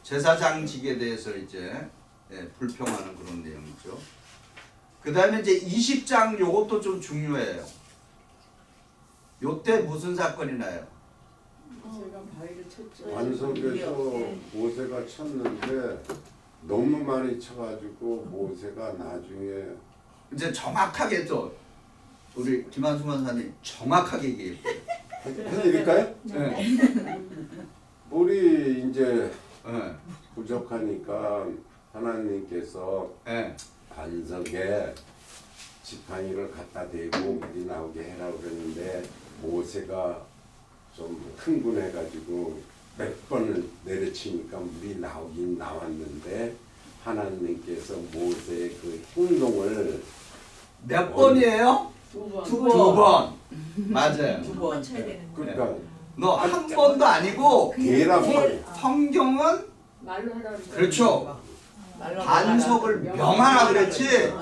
제사장직에 대해서 이제 불평하는 그런 내용이죠. 그 다음에 이제 20장 요것도 좀 중요해요. 요때 무슨 사건이 나요? 제가 바위를 쳤죠. 반석에서 모세가 쳤는데 너무 많이 쳐가지고 모세가 나중에 이제 정확하게 또 우리 김한수 권사님 정확하게 얘기해. 해드릴까요? 네. 우리 이제 네. 부족하니까 하나님께서 네. 반석에 지팡이를 갖다 대고 물이 나오게 해라 그랬는데 모세가 좀 흥분해가지고 몇 번을 내려치니까 물이 나오긴 나왔는데 하나님께서 모세의 그 행동을 몇 번이에요? 두 번. 두 번. 맞아요. 두 번 쳐야 되는 거. 그러니까 너 한 번도 아니고 대란 성경은 말로 하라 그러니까. 그렇죠. 반석을 명하라 그랬지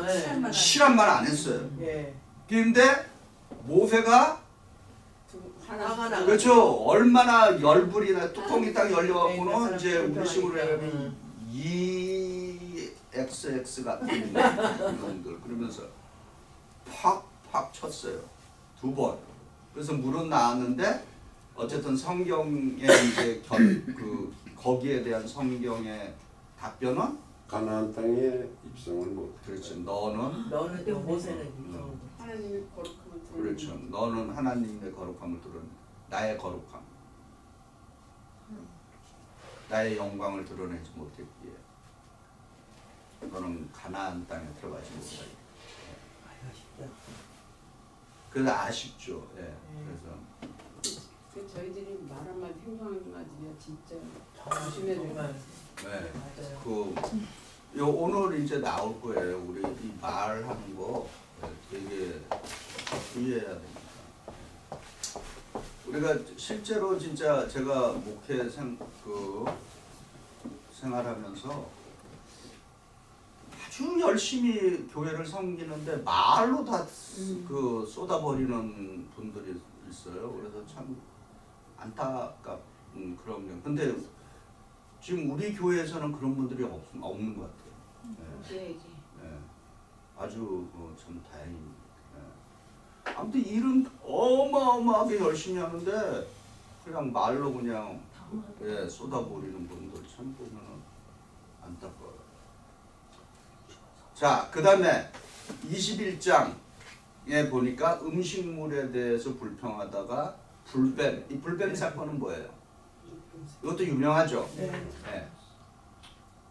실한 말 안 했어요. 예. 그런데 모세가 화가 나. 그렇죠. 얼마나 열불이나 뚜껑이 딱 열려갖고는 이제 우리식으로 하면 EXX 같은 놈들 그러면서 팍팍 쳤어요. 2번. 그래서 물은 나왔는데 어쨌든 성경에 이제 거기에 대한 성경의 답변은 가나안 땅에 입성을 못. 그렇죠. 너는 너는 모세는 하나님의 거룩함을 드러내는 그렇죠. 너는 하나님의 거룩함을 드러내 나의 거룩함, 나의 영광을 드러내지 못했기에 너는 가나안 땅에 들어가지 못하리. 그래서 아쉽죠. 예. 그래서 그 저희들이 말 한마디 행동 한마디가 진짜 조심해야 돼요. 네. 요 오늘 이제 나올 거예요. 우리 이 말하는 거 되게 주의해야 됩니다. 우리가 실제로 진짜 제가 목회 생활하면서 아주 열심히 교회를 섬기는데 말로 다 쏟아버리는 분들이 있어요. 그래서 참 안타깝은 그런 면. 근데 지금 우리 교회에서는 그런 분들이 없는 것 같아요. 네. 네. 아주 참 다행입니다. 네. 아무튼 일은 어마어마하게 열심히 하는데 그냥 말로 그냥 쏟아버리는 분들 참 보면은 안타까워요. 자, 그 다음에 21장에 보니까 음식물에 대해서 불평하다가 불뱀. 이 불뱀 사건은 뭐예요? 이것도 유명하죠? 네.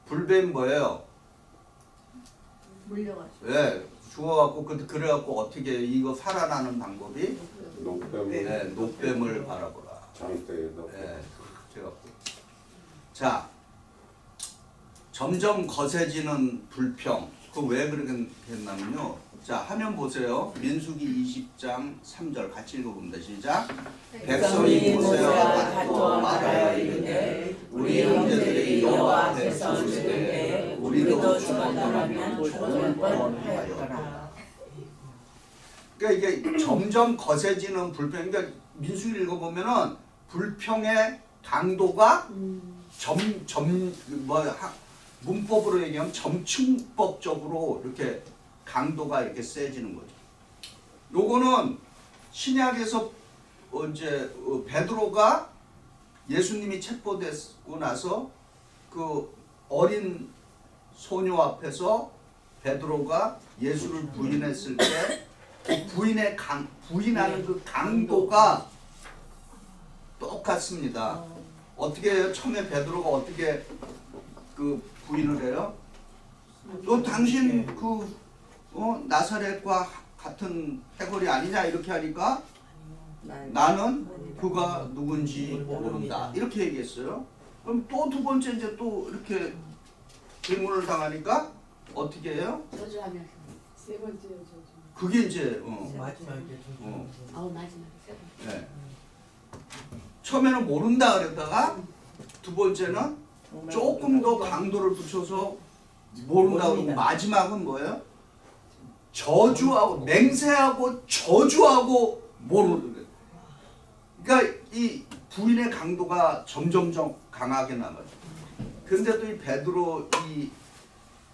불뱀 뭐예요? 물려가지고. 네, 죽어갖고 그래갖고 어떻게 이거 살아나는 방법이 녹뱀을 녹뱀을 바라보라. 장대에 넣고. 네, 그래갖고 자 점점 거세지는 불평. 그 왜 그렇게 했냐면요. 자 화면 보세요. 민수기 20장 3절 같이 읽어봅니다. 시작. 백성이 모세와 다투어 말하여 이르되 우리 형제들이 여호와 앞에서 죽을 우리도 죽었더라면 죽을 뻔하였더라. 그러니까 이게 점점 거세지는 불평. 그러니까 민수기를 읽어보면은 불평의 강도가 문법으로 얘기하면 점층법적으로 이렇게 강도가 이렇게 세지는 거죠. 요거는 신약에서 이제 베드로가 예수님이 체포되고 나서 그 어린 소녀 앞에서 베드로가 예수를 부인했을 때 그 부인하는 그 강도가 똑같습니다. 어떻게 해요? 처음에 베드로가 어떻게 그 부인을 해요? 너 당신 나사렛과 같은 해골이 아니냐 이렇게 하니까 나는 그가 누군지 모른다 이렇게 얘기했어요. 그럼 또 두 번째 이제 또 이렇게 질문을 당하니까 어떻게 해요? 저주하면서 세 번째 저주. 그게 이제 마지막에 마지막에 세 번째. 네. 처음에는 모른다 그랬다가 두 번째는 조금 더 강도를 붙여서 모른다 그러고 마지막은 뭐예요? 저주하고 맹세하고 저주하고 모르는 거예요. 그러니까 이 부인의 강도가 점점점 강하게 나가죠. 근데 또 이 베드로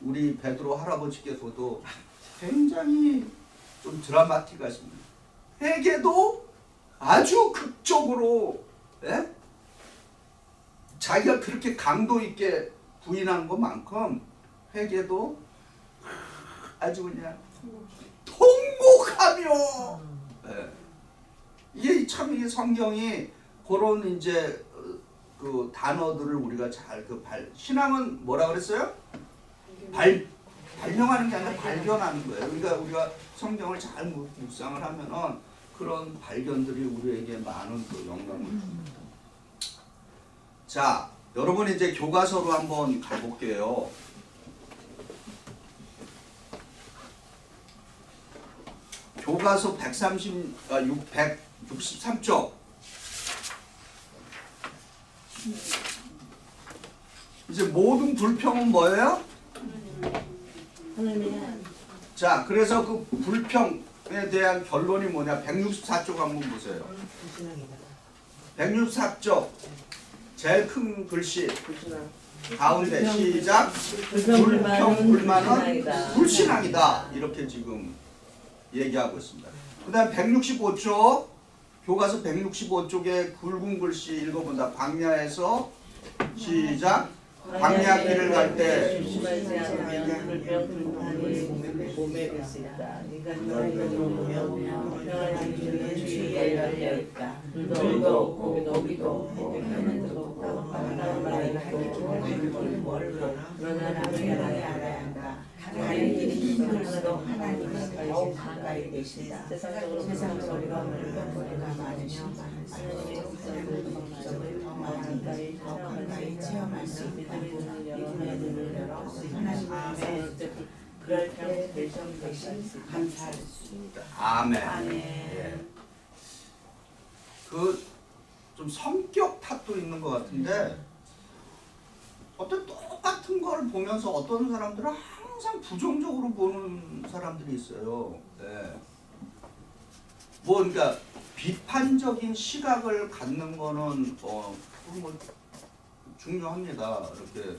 우리 베드로 할아버지께서도 굉장히 좀 드라마틱하십니다. 회개도 아주 극적으로 자기가 그렇게 강도 있게 부인한 것만큼 회개도 아주 그냥 통곡하며 이게 참 이게 성경이 그런 이제 그 단어들을 우리가 잘 신앙은 뭐라 그랬어요? 발명하는 게 아니라 발견하는 거예요. 그러니까 우리가 성경을 잘 묵상을 하면은 그런 발견들이 우리에게 많은 또 영감을 줍니다. 자, 여러분 이제 교과서로 한번 가볼게요. 교과서 163쪽. 이제 모든 불평은 뭐예요? 자, 그래서 그 불평 대한 결론이 뭐냐? 164쪽 한번 보세요. 164쪽 제일 큰 글씨 가운데 시작. 불평 불만은 불신앙이다. 이렇게 지금 얘기하고 있습니다. 그 다음 165쪽 교과서 165쪽에 굵은 글씨 읽어본다. 광야에서 시작. 광야 길을 갈 때 조심하지 않으면 불평 불만이 몸에 뱉으리다. 인간들은 보면 평안한 중에 주의에 열려있다. 물도 없고 고기도 없고 하늘도 없고 바람 말이 하기는 멀고 그러나 나중에 알아야 한다. 가는 길이 힘들어도 하나님은 더욱 가까이 계시다. 세상적으로 우리가 물건거리가 많으며 하나님의 목적을 더 많이 더 가까이 체험할 수 있다. 믿음의 눈을 열어 하나님의 그럴 때 결정되신 감사할 수 있다. 아멘. 아멘. 예. 그 좀 성격 탓도 있는 것 같은데 어떤 똑같은 걸 보면서 어떤 사람들은 항상 부정적으로 보는 사람들이 있어요. 네. 뭐 그러니까 비판적인 시각을 갖는 거는 뭐 중요합니다. 이렇게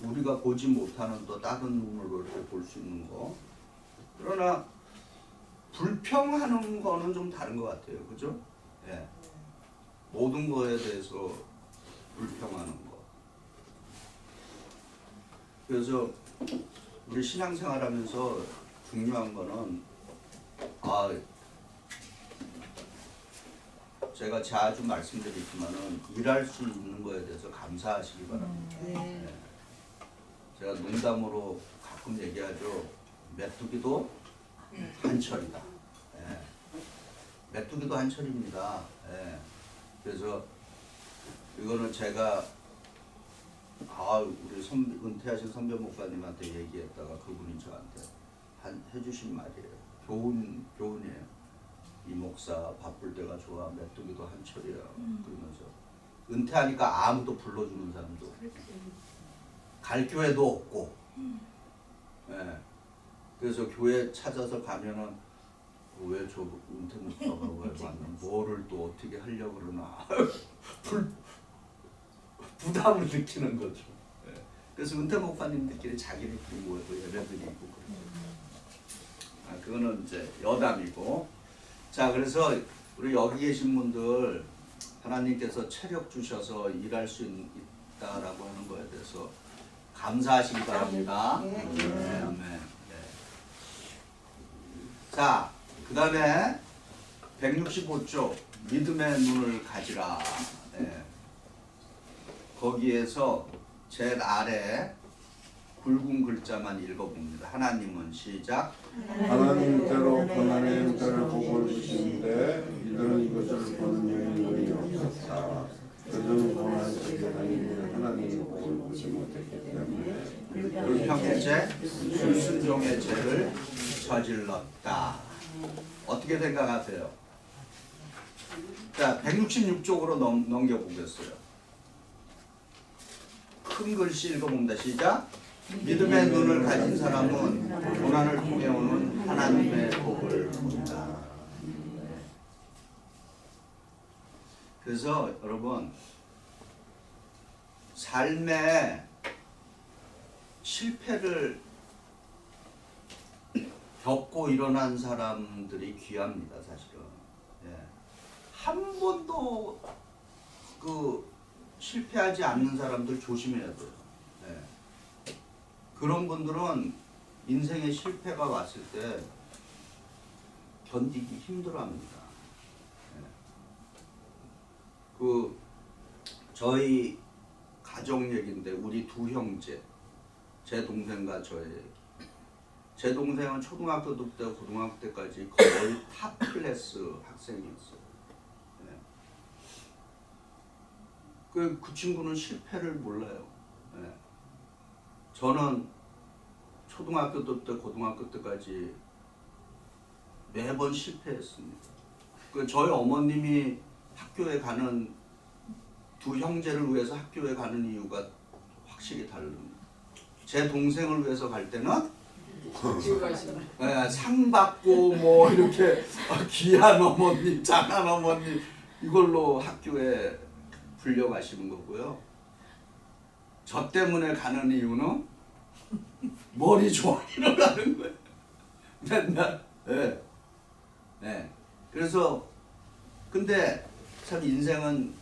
우리가 보지 못하는 또 다른 눈으로 이렇게 볼 수 있는 거. 그러나 불평하는 거는 좀 다른 것 같아요. 그죠? 예. 모든 거에 대해서 불평하는 거. 그래서 우리 신앙생활하면서 중요한 거는 제가 자주 말씀드리지만은 일할 수 있는 거에 대해서 감사하시기 바랍니다. 네. 제가 농담으로 가끔 얘기하죠. 메뚜기도 한철이다. 예. 메뚜기도 한철입니다. 예. 그래서 이거는 제가 우리 은퇴하신 선배 목사님한테 얘기했다가 그분이 저한테 해주신 말이에요. 교훈이에요. 이 목사 바쁠 때가 좋아. 메뚜기도 한철이야. 그러면서 은퇴하니까 아무도 불러주는 사람도 없고 갈 교회도 없고 예. 그래서 교회 찾아서 가면은 왜 저 은퇴 목사가 왜 왔나? 뭐를 또 어떻게 하려고 그러나 부담을 느끼는 거죠. 예. 그래서 은퇴 목사님들끼리 자기네끼리 모여도 예배드리고 그래요. 그거는 이제 여담이고. 자, 그래서 우리 여기 계신 분들 하나님께서 체력 주셔서 일할 수 있다라고 하는 거에 대해서 감사하시기 바랍니다. 네, 아멘. 네. 자, 그 다음에 165쪽 믿음의 눈을 가지라. 네. 거기에서 제일 아래 굵은 글자만 읽어봅니다. 하나님은 시작. 하나님께로 고난의 형편을 보고 계시는데 이들은 이것을 보는 여인이 없었다. 그들은 고난 속에 다니는 하나님의 복을 보지 못했기 때문에 불평의 죄, 불순종의 죄를 저질렀다. 어떻게 생각하세요? 자, 166쪽으로 넘겨보겠어요. 큰 글씨 읽어봅니다. 시작. 믿음의 눈을 가진 사람은 고난을 통해 오는 하나님의 복을 본다. 그래서 여러분 삶의 실패를 겪고 일어난 사람들이 귀합니다. 사실은. 예. 한 번도 실패하지 않는 사람들 조심해야 돼요. 예. 그런 분들은 인생의 실패가 왔을 때 견디기 힘들어합니다. 예. 저희 가정 얘기인데 우리 두 형제, 제 동생과 저의 얘기. 제 동생은 초등학교 때부터 고등학교 때까지 거의 탑 클래스 학생이었어요. 예. 그 친구는 실패를 몰라요. 예. 저는 초등학교 때부터 고등학교 때까지 매번 실패했습니다. 저희 어머님이 학교에 가는 두 형제를 위해서 학교에 가는 이유가 확실히 다릅니다. 제 동생을 위해서 갈 때는 지우가시는. 상 받고 뭐 이렇게 귀한 어머니, 장한 어머니 이걸로 학교에 불려가시는 거고요. 저 때문에 가는 이유는 머리 조아리러 가는 거예요. 맨날. 네. 네. 그래서 근데 참 인생은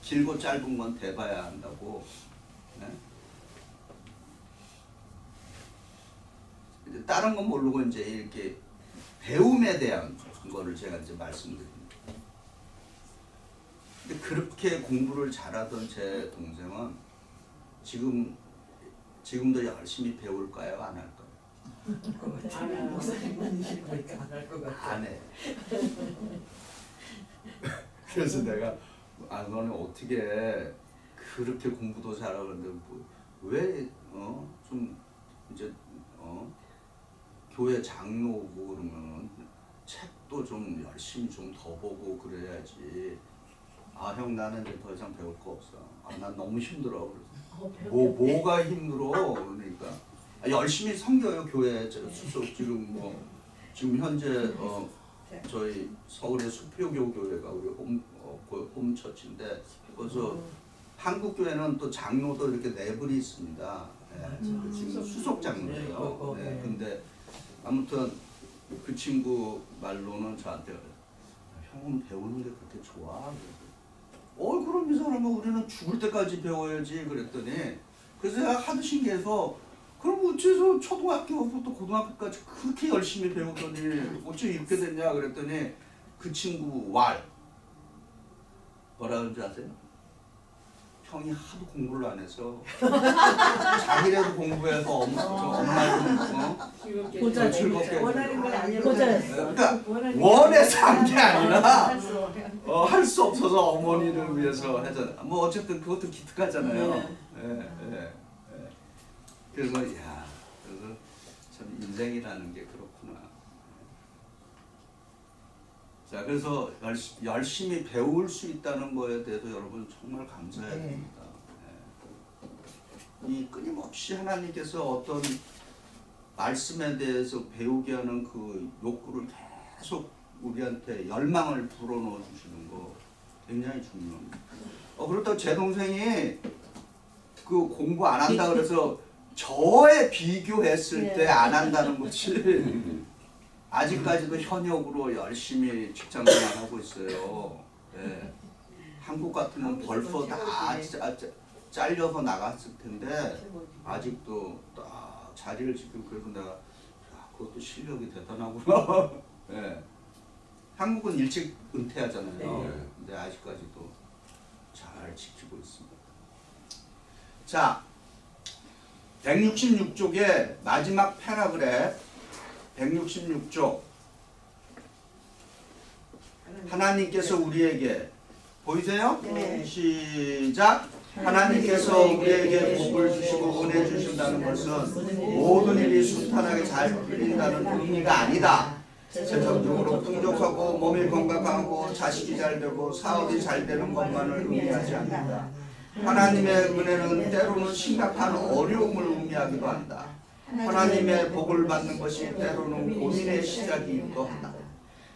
길고 짧은 건 대봐야 한다고. 네? 다른 건 모르고 이제 이렇게 배움에 대한 거를 제가 이제 말씀드립니다. 근데 그렇게 공부를 잘하던 제 동생은 지금도 열심히 배울까요? 안 할까요? 목사님만이실 거니까 안 할 것 같아. 안 해. 그래서 내가 너는 어떻게 그렇게 공부도 잘하는데 좀 이제 교회 장로고 그러면 책도 좀 열심히 좀 더 보고 그래야지. 형 나는 이제 더 이상 배울 거 없어. 난 너무 힘들어. 뭐가 힘들어? 그러니까 열심히 섬겨요 교회 수석 지금 현재 저희 서울의 수표교 교회가 우리 홈처치인데 그래서 한국 교회는 또 장로도 이렇게 네 분이 있습니다. 네, 지금 수석 장로예요. 네, 근데 아무튼 그 친구 말로는 저한테 형은 배우는 게 그렇게 좋아? 그럼 이 사람은 우리는 죽을 때까지 배워야지 그랬더니 그래서 내가 하도 신기해서 그럼 어째서 초등학교부터 고등학교까지 그렇게 열심히 배우더니 어째 이렇게 됐냐 그랬더니 그 친구 뭐라 그러는지 아세요? 형이 하도 공부를 안 해서 자기라도 공부해서 엄마 좀 즐겁게 원하는 건 아니고 그러니까 원해서 한 게 아니라 할 수 없어서 어머니를 위해서 하잖아요. 뭐 어쨌든 그것도 기특하잖아요. 그래서 그래서 참 인생이라는 게 그렇구나. 자, 그래서 열심히 배울 수 있다는 거에 대해서 여러분 정말 감사해야 됩니다. 이 끊임없이 하나님께서 어떤 말씀에 대해서 배우게 하는 그 욕구를 계속 우리한테 열망을 불어넣어 주시는 거 굉장히 중요합니다. 그렇다고 제 동생이 그 공부 안 한다 그래서 저에 비교했을 때 안 한다는 거지. 아직까지도 현역으로 열심히 직장 생활하고 있어요. 네. 한국 같으면 벌써 다 잘려서 나갔을 텐데 아직도 딱 자리를 지키고 그래서 내가 그것도 실력이 대단하구나. 네. 한국은 일찍 은퇴하잖아요. 근데 아직까지도 잘 지키고 있습니다. 자, 166쪽의 마지막 패러그래프 166쪽 하나님께서 우리에게 보이세요? 네. 시작. 하나님께서 우리에게 복을 주시고 은혜 주신다는 것은 모든 일이 순탄하게 잘 풀린다는 의미가 아니다. 세상적으로 풍족하고 몸이 건강하고 자식이 잘 되고 사업이 잘 되는 것만을 의미하지 않는다. 하나님의 은혜는 때로는 심각한 어려움을 의미하기도 한다. 하나님의 복을 받는 것이 때로는 고민의 시작이기도 한다.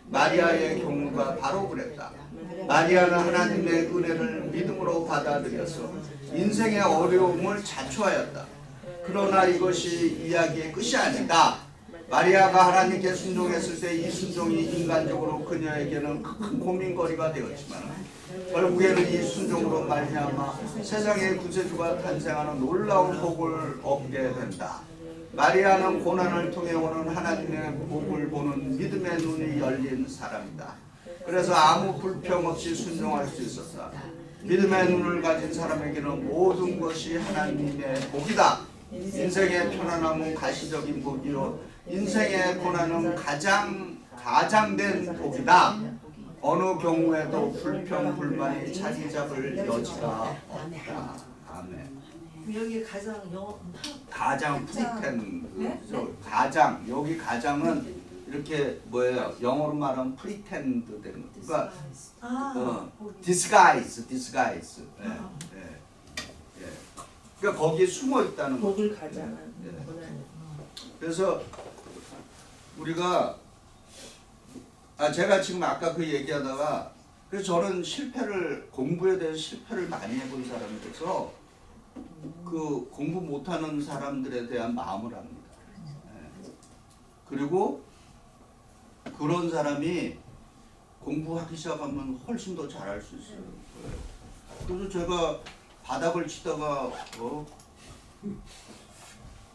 마리아의 경우가 바로 그랬다. 마리아는 하나님의 은혜를 믿음으로 받아들여서 인생의 어려움을 자초하였다. 그러나 이것이 이야기의 끝이 아니다. 마리아가 하나님께 순종했을 때 이 순종이 인간적으로 그녀에게는 큰 고민거리가 되었지만 결국에는 이 순종으로 말미암아 세상의 구세주가 탄생하는 놀라운 복을 얻게 된다. 마리아는 고난을 통해 오는 하나님의 복을 보는 믿음의 눈이 열린 사람이다. 그래서 아무 불평 없이 순종할 수 있었다. 믿음의 눈을 가진 사람에게는 모든 것이 하나님의 복이다. 인생의 편안함은 가시적인 복이요 인생의 고난은 가장된 복이다. 어느 경우에도 불평 불만이 자리 잡을 여지가 없다. 아멘. 여기 가장 프리텐드, 가장 여기 가장은 이렇게 뭐예요? 영어로 말하면 프리텐드 되는 거. 그러니까 disguise. 그러니까 거기에 숨어 있다는 거. 복을 가장한 그래서 우리가 제가 지금 아까 그 얘기하다가 그래서 저는 공부에 대해서 실패를 많이 해본 사람이라서 그 공부 못하는 사람들에 대한 마음을 압니다. 예. 그리고 그런 사람이 공부하기 시작하면 훨씬 더 잘할 수 있어요. 예. 그래서 제가 바닥을 치다가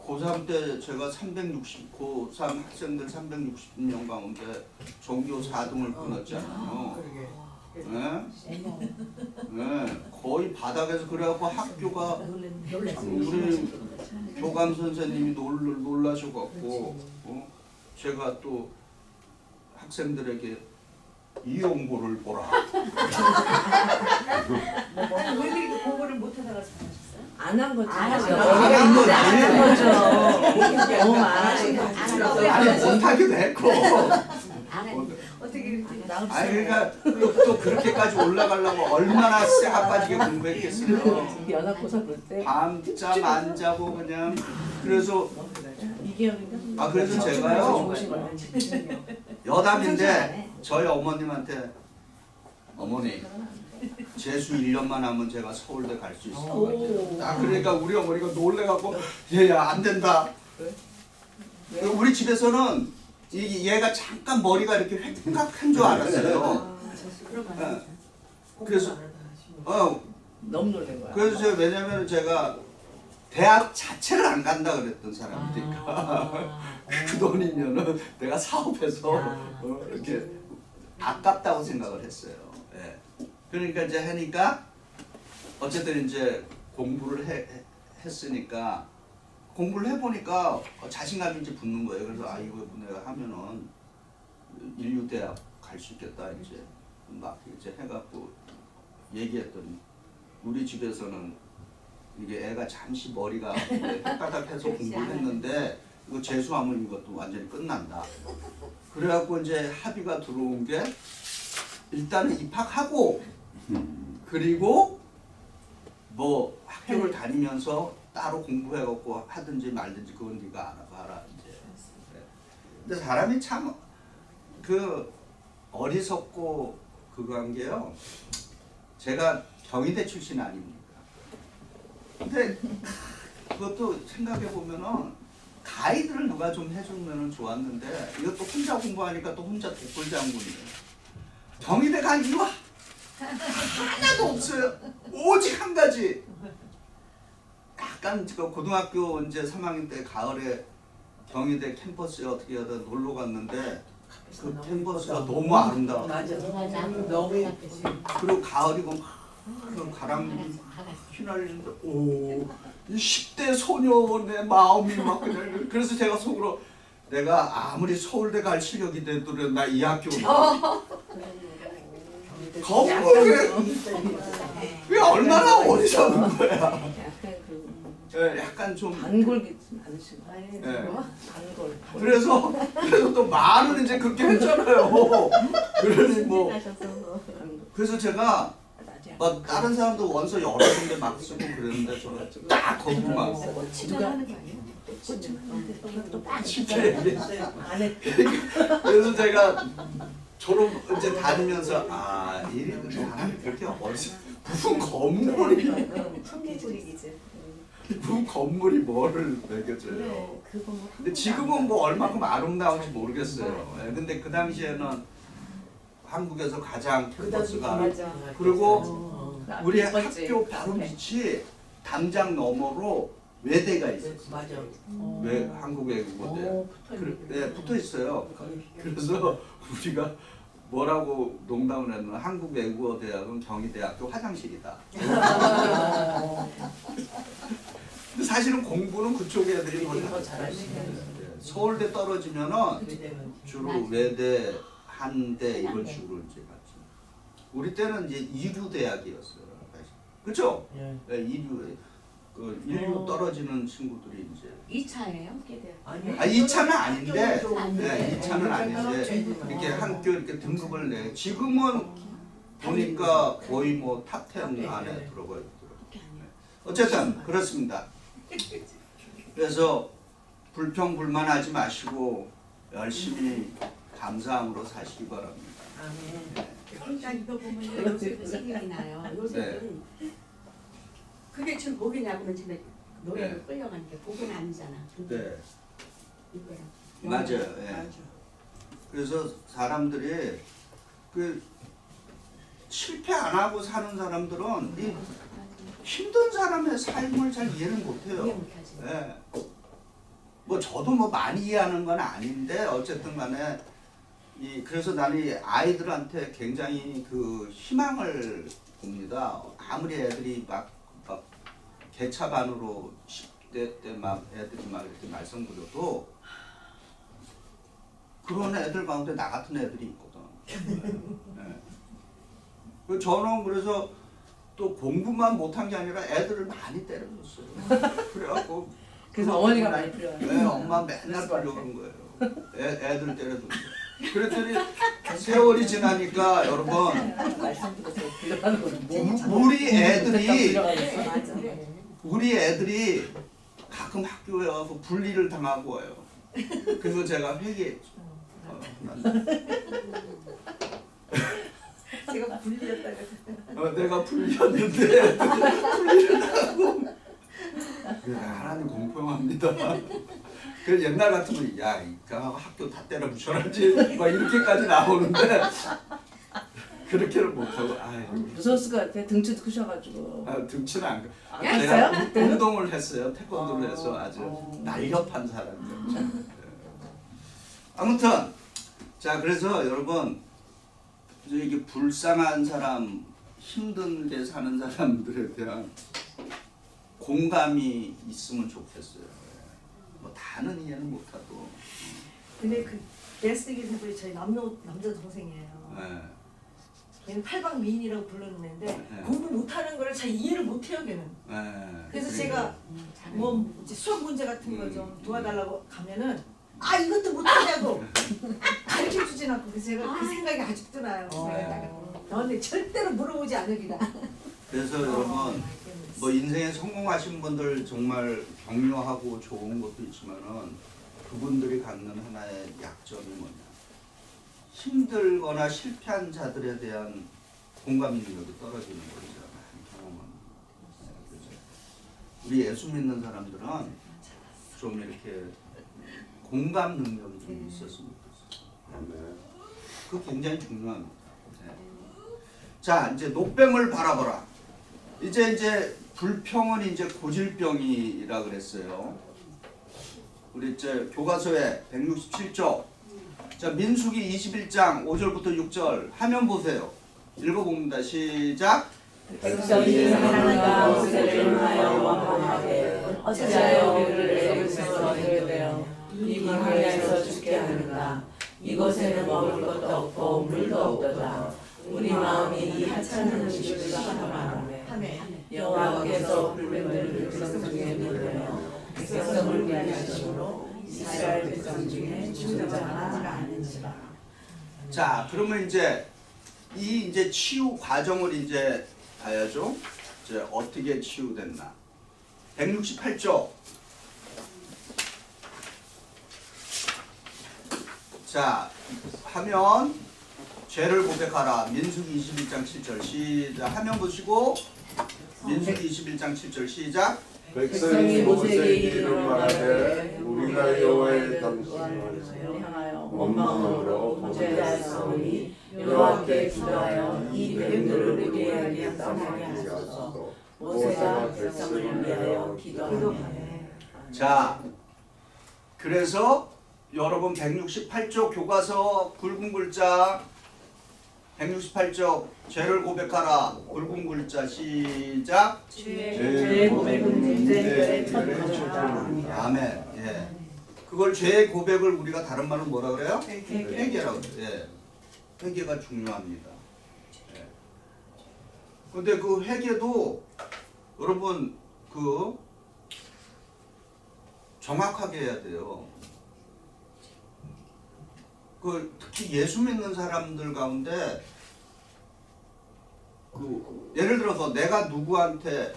고3 때 제가 고3 학생들 360명 가운데 전교 4등을 끊었잖아요. 네? 네, 거의 바닥에서 그래갖고 학교가 우리 교감 선생님이 놀라셔갖고 제가 또 학생들에게 이용고를 보라. 아니 왜 그렇게 공부를 못하다가 잘하셨어요? 안 한 거죠. 안 하죠. 머리가 있는데 안 한 거죠. 너무 안 많아서. 아니 못하기도 했고. 어떻게 이렇게 아니 그러니까 또 그렇게까지 올라가려고 얼마나 쇠가 빠지게 공부했겠어요. 연합고사 볼 때. 밤잠 안 자고 그냥 그래서 이기영인가? 그래서 제가요 여담인데 해. 저희 어머님한테 어머니 재수 1년만 하면 제가 서울대 갈 수 있어요. 그러니까 우리 어머니가 놀래갖고 얘야 안 된다. 우리 집에서는 얘가 잠깐 머리가 이렇게 획각한 줄 알았어요. 네. 그래서 너무 놀란 거야. 그래서 왜냐면 제가 대학 자체를 안 간다 그랬던 사람이니까 그 돈이면은 내가 사업해서 이렇게 아깝다고 생각을 했어요. 예. 그러니까 이제 하니까 어쨌든 이제 공부를 했으니까 공부를 해보니까 자신감이 이제 붙는 거예요. 그래서 이거 내가 하면은 인류대학 갈 수 있겠다 이제 막 이제 해갖고 얘기했더니 우리 집에서는 이게 애가 잠시 머리가 헷가닥해서 공부를 했는데 이거 재수하면 이것도 완전히 끝난다. 그래갖고 이제 합의가 들어온 게 일단은 입학하고 그리고 뭐 학교를 다니면서 따로 공부해갖고 하든지 말든지 그건 네가 알아봐라 이제. 근데 사람이 참 그 어리석고 그거 한 게요. 제가 경희대 출신 아닙니까? 근데 그것도 생각해 보면은 가이드를 누가 좀 해주면은 좋았는데 이것도 혼자 공부하니까 또 혼자 독불장군이에요. 경희대 간 이유 하나도 없어요. 오직 한 가지. 약간 그 고등학교 이제 3학년 때 가을에 경희대 캠퍼스에 어떻게 하다 놀러 갔는데 그 캠퍼스가 너무 아름다워. 맞아. 너무 그리고 가을이고 그 가랑비 휘날리는데 이 10대 소년의 마음이 막 그냥 그래서 제가 속으로 내가 아무리 서울대 갈 실력이 돼도 나 이 학교 건물에 왜 얼마나 어리석은 거야. 약간 예, 약간 좀 반골 많으시고. 예. 반골. 그래서 또 말은 이제 그렇게 했잖아요. 그러니 뭐 그래서 제가 막 다른 사람도 원서 여러 군데 막 쓰고 그랬는데 저는 딱 거기만 누가 하는 거 아니에요? 쉽게 얘기했어요. 그래서 제가 졸업 이제 다니면서 이 사람이 그렇게 어리석 무슨 건물이 무슨 건물이 뭐를 매겨줘요. 근데 지금은 뭐 얼마큼 아름다운지 모르겠어요. 예, 근데 그 당시에는 한국에서 가장 캠퍼스가 그리고 우리 학교 바로 밑이 담장 너머로 외대가 있었어요. 맞아. 한국외국어대 네, 붙어 있어요. 그래서 우리가 뭐라고 농담을 했나 한국외국어대학은 경희대학교 화장실이다. 근데 사실은 공부는 그쪽 애들이 더 잘하시는 서울대 떨어지면은 주로 외대, 한대 이런 식으로 이제 갔지. 우리 때는 이제 이류 대학이었어요. 그렇죠? 네, 이류. 그 인류 떨어지는 친구들이 이제 2차예요? 아니요. 2차는 아닌데, 네, 2차는 아닌데 이렇게 학교 이렇게 등급을 내. 지금은 보니까 거의 뭐 탑10 안에 들어가 있더라고요. 어쨌든 그렇습니다. 그래서 불평불만하지 마시고 열심히 감사함으로 사시기 바랍니다. 아멘. 그러니까 이거 보면 요새 생각이 나요. 요새는 그게 지금 복이냐고 그러지 노래를 네. 끌려가니까 복은 아니잖아. 네, 이거랑. 맞아요. 예. 그래서 사람들이 그 실패 안 하고 사는 사람들은 이 힘든 사람의 삶을 잘 이해를 이해 못해요. 못하지. 예. 뭐 저도 뭐 많이 이해하는 건 아닌데 어쨌든 간에 그래서 나는 이 아이들한테 굉장히 그 희망을 봅니다. 아무리 애들이 막 개차반으로 10대 때 막 애들이 막 이렇게 말썽부려도 그런 애들 가운데 나 같은 애들이 있거든. 예. 저는 그래서 또 공부만 못한 게 아니라 애들을 많이 때려줬어요. 그래갖고 그래서 어머니가 많이 필요해요. 네, 엄마 맨날 빨려오는 거예요. 애들 때려주는 거예요. 그랬더니 세월이 지나니까 여러분 말씀드려서 빌려가는 거 우리 애들이 가끔 학교에 와서 분리를 당하고 와요. 그래서 제가 회개했죠. 제가 불리였다가 내가 불리였는데 분리를 당하고 하나님 공평합니다. 그 옛날 같으면 야 이까 학교 다 때려 부셔라지 막 이렇게까지 나오는데 그렇게는 못하고 무서웠을 것 같아. 등치도 크셔가지고. 등치는 안 가. 했어요? 제가 운동을 했어요. 태권도를 해서 아주 날렵한 사람이죠. 아무튼 자 그래서 여러분 이게 불쌍한 사람 힘든게 사는 사람들에 대한 공감이 있으면 좋겠어요. 뭐 다는 이해는 못하고. 근데 그 베스트 기사분이 저희 남자 동생이에요. 네. 걔는 팔방미인이라고 부르는 애인데 네. 공부 못하는 거를 잘 이해를 못해요 걔는. 네. 그래서 제가 뭐 이제 수학 문제 같은 거 좀 도와달라고 가면은 아 이것도 못하냐고 가르쳐 주진 않고 그래서 제가 그 생각이 아직도 나요. 너네 절대로 물어보지 않으리라. 그래서 여러분 뭐 인생에 성공하신 분들 정말 격려하고 좋은 것도 있지만은 그분들이 갖는 하나의 약점이 뭐냐? 힘들거나 실패한 자들에 대한 공감 능력이 떨어지는 거죠. 경험은. 우리 예수 믿는 사람들은 좀 이렇게 공감 능력이 좀 있었으면 좋겠어요. 그거 굉장히 중요합니다. 네. 자 이제 노뱀을 바라보라. 이제 불평은 이제 고질병이라 그랬어요. 우리 이제 교과서에 167쪽. 자 민수기 21장 5절부터 6절 화면 보세요. 읽어봅니다. 시작. 백성이 하나님과 모세를 하여 원망하되 어찌하여 우리를 애굽에서 인도되어 이 광야에서 죽게 하는가. 이곳에는 먹을 것도 없고 물도 없도다. 우리 마음이 이 하찮은 음식을 사랑하노라. 여호와께서 불뱀을 백성 중에 물려요. 백성을 위하심으로 이스라엘 백성 중에 충정하지 않은지라. 자 그러면 이제 치유 과정을 이제 봐야죠. 이제 어떻게 치유됐나. 168쪽. 자 하면 죄를 고백하라. 민수기 21장 7절 시작. 화면 보시고 민수기 21장 7절 시작. 백성이 모세에게 이르러 말하되 우리가 여호와의 당신을 향하여 원망함으로 범죄하였으니 여호와께 기도하여 이 뱀들을 우리에게 떠나게 하소서. 모세가 백성을 위하여 기도하네. 자 그래서 여러분 168쪽 교과서 굵은 글자 168쪽 죄를 고백하라. 굵은 글자 시작. 죄 고백은 죄의 첫 번째다. 아멘. 예. 그걸 죄의 고백을 우리가 다른 말로 뭐라 그래요? 회개라고 그래요. 예. 회개가 중요합니다. 예. 근데 그 회개도 여러분 그 정확하게 해야 돼요. 그 특히 예수 믿는 사람들 가운데 그 예를 들어서 내가 누구한테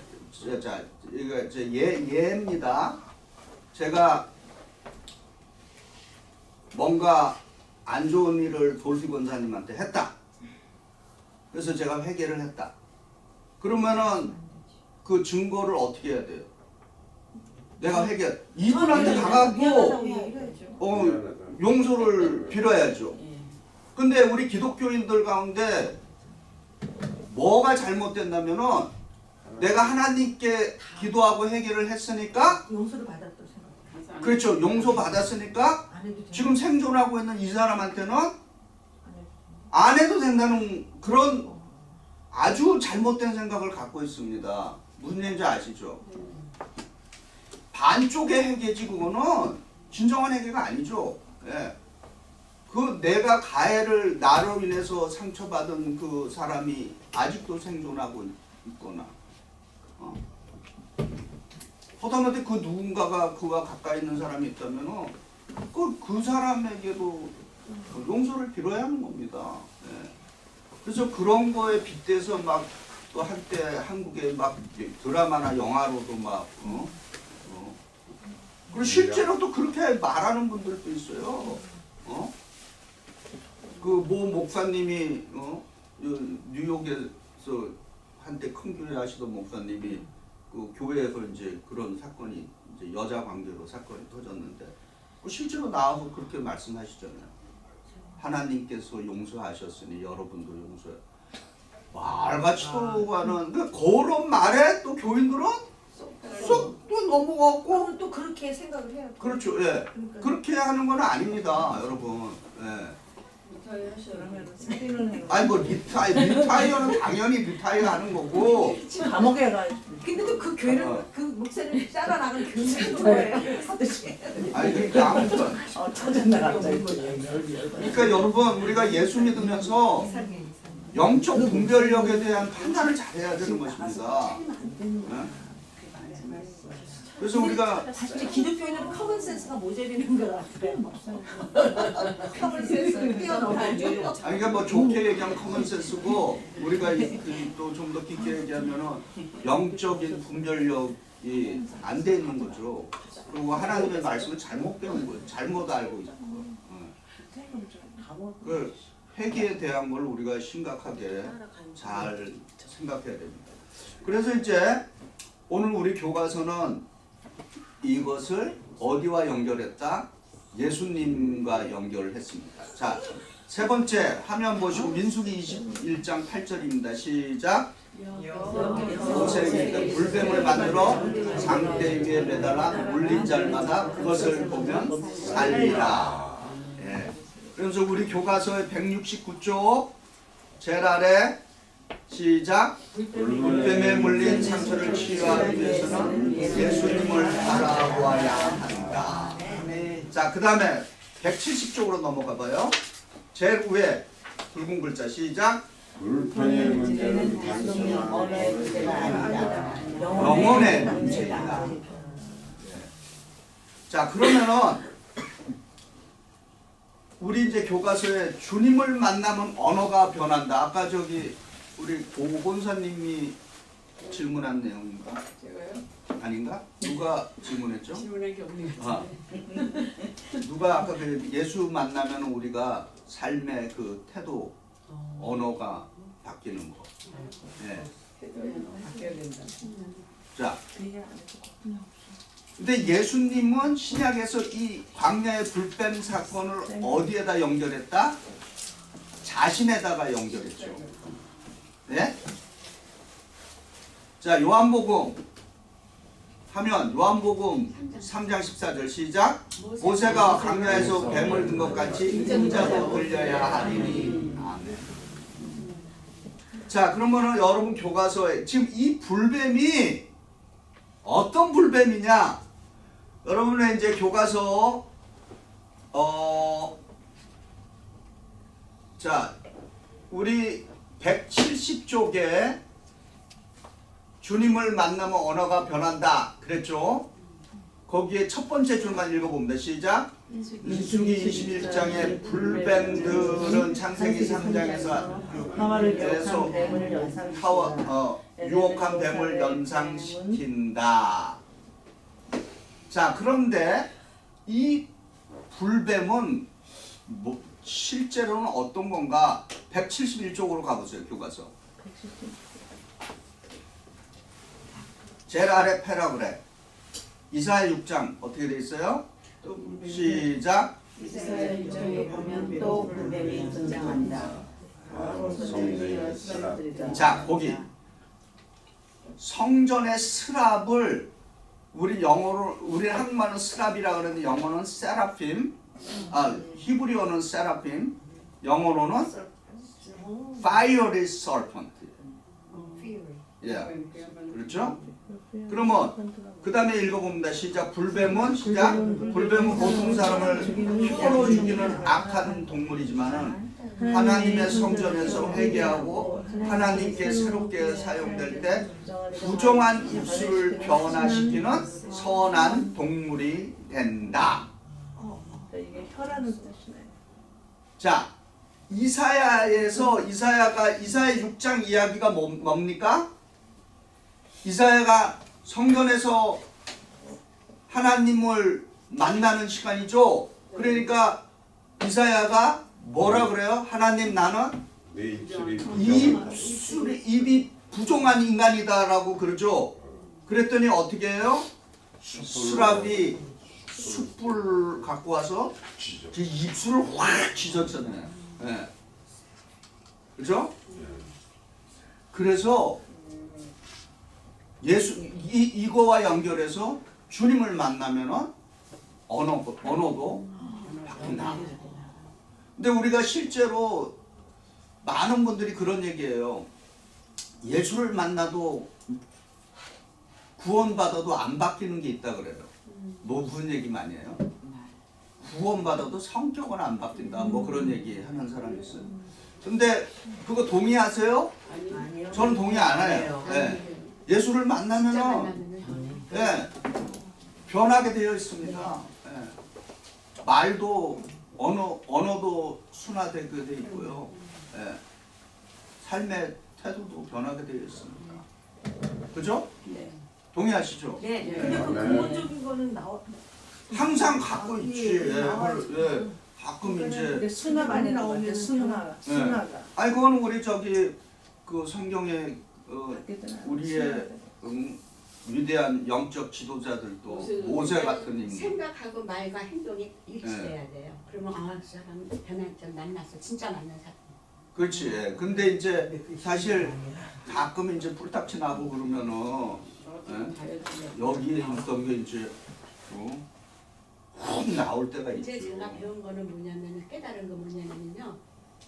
자 이거 예입니다. 제가 뭔가 안 좋은 일을 돌비 권사님한테 했다. 그래서 제가 회개를 했다. 그러면은 그 증거를 어떻게 해야 돼요? 내가 회개 이분한테 가갖고 미안하다고 얘기를 해야죠. 용서를 빌어야죠. 근데 우리 기독교인들 가운데 뭐가 잘못됐냐면은 내가 하나님께 기도하고 회개를 했으니까 용서를 받았다고 생각. 그렇죠. 용서 받았으니까 안 해도 돼. 지금 생존하고 있는 이 사람한테는 안 해도 안 해도 된다는 그런 아주 잘못된 생각을 갖고 있습니다. 무슨 얘기인지 아시죠? 반쪽의 회개지 그거는 진정한 회개가 아니죠. 예. 그 내가 가해를 나로 인해서 상처받은 그 사람이 아직도 생존하고 있거나 하다못해 그 누군가가 그와 가까이 있는 사람이 있다면 그 사람에게도 용서를 빌어야 하는 겁니다. 예. 그래서 그런 거에 빗대서 막 또 한때 한국에 막 드라마나 영화로도 막 그리고 실제로 또 그렇게 말하는 분들도 있어요. 그 모 목사님이 뉴욕에서 한때 큰 교회 하시던 목사님이 그 교회에서 이제 그런 사건이 이제 여자 관계로 사건이 터졌는데 실제로 나와서 그렇게 말씀하시잖아요. 하나님께서 용서하셨으니 여러분도 용서해. 말같이 돌아가는 그런 말에 또 교인들은 쏙 또 넘어가고 그러면 또 그렇게 생각을 해요. 그렇죠. 예. 그러니까. 그렇게 하는 건 아닙니다, 여러분. 예. 리타이 하셔야 그러면 살인을 해요. 아니 뭐 리타이어는 당연히 리타이어 하는 거고. 감옥에 가. 근데 또 그 교회를 그 목사님 따라 나가는 교회는 거예요. 사듯이. 아니 그러니까 아무튼 찾았나 갑자기. 그러니까 여러분 우리가 예수 믿으면서 이상해. 영적 분별력에 대한 판단을 잘해야 되는 것입니다. 예? 그래서 우리가 사실 기독교인은 커먼 센스가 모자리는 것 같아요. 커먼 센스 뛰어넘어요. 아니 그러니까 뭐 좋게 얘기하면 커먼 센스고 우리가 또 좀 더 깊게 얘기하면은 영적인 분별력이 안 돼 있는 거죠. 그리고 하나님의 말씀을 잘못 배운 거예요. 잘못 알고 있고. 그 회개에 대한 걸 우리가 심각하게 잘 생각해야 됩니다. 그래서 이제 오늘 우리 교과서는 이것을 어디와 연결했다? 예수님과 연결을 했습니다. 자, 세 번째 화면 보시고 민수기 21장 8절입니다. 시작. 모세에게 불뱀을 만들어 장대 위에 매달아 물린 자마다 그것을 보면 살리라. 예. 그래서 우리 교과서의 169쪽 제일 아래 시작. 불뱀에 물린 상처를 치유하기 위해서는 예수님을 따라와야 한다. 자, 그 다음에 170쪽으로 넘어가 봐요. 제일 위에 붉은 글자 시작. 불편의 문제는 단순히 언어의 문제가 아니다. 영혼의 문제이다. 자, 그러면은 우리 이제 교과서에 주님을 만나면 언어가 변한다. 아까 저기 우리 고본사님이 질문한 내용인가? 제가요? 아닌가? 누가 질문했죠? 질문할 게 없는 것 아, 같은데. 누가 아까 그 예수 만나면 우리가 삶의 그 태도, 언어가 바뀌는 거. 예. 바뀌어야 된다. 자, 근데 예수님은 신약에서 이 광야의 불뱀 사건을 어디에다 연결했다? 자신에다가 연결했죠. 네? 자, 요한복음 하면 요한복음 3장 14절 시작. 모세가 광야에서 뱀을 든 것 같이 인자도 들려야 하리니. 아멘. 자, 그러면은 여러분 교과서에 지금 이 불뱀이 어떤 불뱀이냐? 여러분의 이제 교과서 자, 우리 170쪽에 주님을 만나면 언어가 변한다 그랬죠? 거기에 첫 번째 줄만 읽어봅니다. 시작. 민수기 21장에 불뱀들은 창세기 3장에서 하와를 그래서 유혹한 뱀을 연상시킨다. 유혹한 뱀을 연상시킨다. 자, 그런데 이 불뱀은 뭐 실제로는 어떤 건가? 171쪽으로 가보세요. 교과서. 제일 아래 패러그래. 이사야 6장 어떻게 돼 있어요? 시작. 이스라엘 일정에 보면 또 불뱀이 등장한다. 성전의 스랍. 자, 거기 성전의 스랍을 우리 영어로 우리 한국말은 스랍이라 그러는데 영어는 세라핌, 히브리어는 세라핌, 영어로는 fiery serpent. 예, 그렇죠? 그러면 그 다음에 읽어봅니다. 시작. 불뱀은 시작. 불뱀은 보통 사람을 혀로 죽이는 악한 동물이지만은 하나님의 성전에서 회개하고 하나님께 새롭게 사용될 때 부정한 입술을 변화시키는 선한 동물이 된다. 이게 혀라는 뜻이네. 자, 이사야에서 이사야 6장 이야기가 뭡니까? 이사야가 성전에서 하나님을 만나는 시간이죠. 그러니까 이사야가 뭐라 그래요? 하나님, 나는 내 입술이 입이 부정한 인간이다라고 그러죠. 그랬더니 어떻게 해요? 수랍이 숯불 갖고 와서 그 입술을 확 찢었잖아요. 네. 그렇죠? 그래서 이거와 연결해서 주님을 만나면은 언어도 바뀐다. 근데 우리가 실제로 많은 분들이 그런 얘기해요. 예수를 만나도 구원받아도 안 바뀌는 게 있다 그래요. 뭐 무슨 얘기 많이 해요? 구원받아도 성격은 안 바뀐다. 뭐 그런 얘기 하는 사람이 있어요. 근데 그거 동의하세요? 아니요. 저는 동의 안 해요. 네. 예수를 만나면은 네, 변하게 되어 있습니다. 네. 말도 언어도 순화되게 돼 있고요. 네. 삶의 태도도 변하게 되어 있습니다. 그죠? 네. 동의하시죠? 네. 근데 그 근본적인 거는 항상 갖고 있지. 예, 나와있지. 가끔 이제 순화 많이 나오는데 순화가. 아니 그거는 우리 저기 그 성경에 우리의 위대한 영적 지도자들도 모세 같은 인물. 생각하고 말과 행동이 일치돼야 돼요. 그러면 그 사람 변화점 만났어. 진짜 만난 사람. 그렇지. 근데 이제 사실 가끔 이제 뿔딱지 나고 그러면은 여기에 있던 게 이제 훅 나올 때가 이제 있죠. 제가 배운 거는 뭐냐면 깨달은 거 뭐냐면요.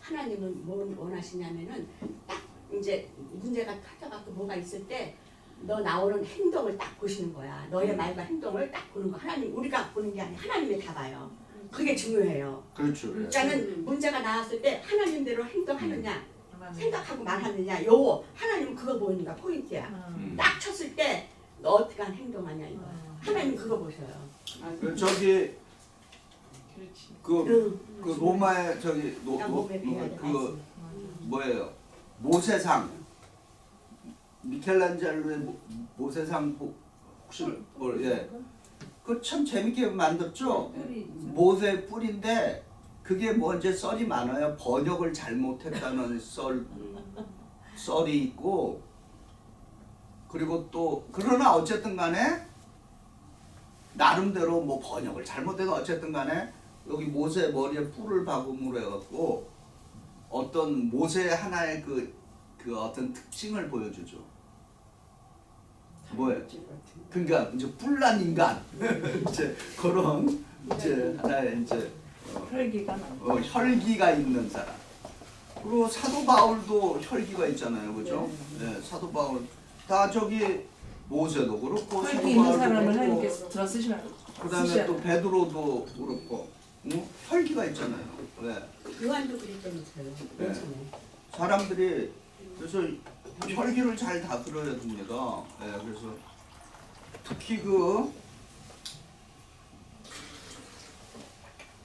하나님은 뭘 원하시냐면은 딱 이제 문제가 터져갖고 뭐가 있을 때 너 나오는 행동을 딱 보시는 거야. 너의 말과 행동을 딱 보는 거. 하나님 우리가 보는 게 아니라 하나님이 다 봐요. 그게 중요해요. 그렇죠. 그러니까는 문제가 나왔을 때 하나님대로 행동하느냐 생각하고 말하느냐 요 하나님은 그거 보이는 거 포인트야. 딱 쳤을 때 너 어떻게 행동하냐 이거. 하나님 그거 보셔요. 저기 그 로마의 저기 몸에 비해야 돼. 그 뭐예요? 모세상 미켈란젤로의 모세상 혹시 그 참 재밌게 만들었죠? 모세 뿔인데 그게 뭐 이제 썰이 많아요. 번역을 잘못했다는 썰이 있고 그리고 또 그러나 어쨌든 간에 나름대로 뭐 번역을 잘못해도 어쨌든 간에 여기 모세 머리에 뿔을 박음으로 해갖고 어떤 모세 하나의 그 어떤 특징을 보여주죠. 뭐예요? 그러니까 이제 뿔난 인간 이제 그런 이제 하나의 이제 혈기가 있는 사람. 그리고 사도 바울도 혈기가 있잖아요, 그죠? 네, 사도 바울 다 저기 모세도 그렇고 혈기 있는 사람을 하나님께서 들어쓰시면 그다음에 또 베드로도 그렇고 혈기가 있잖아요. 네. 요한도 그랬다면서요. 괜찮아요. 사람들이 그래서 혈기를 잘 다스려야 됩니다. 네, 그래서 특히 그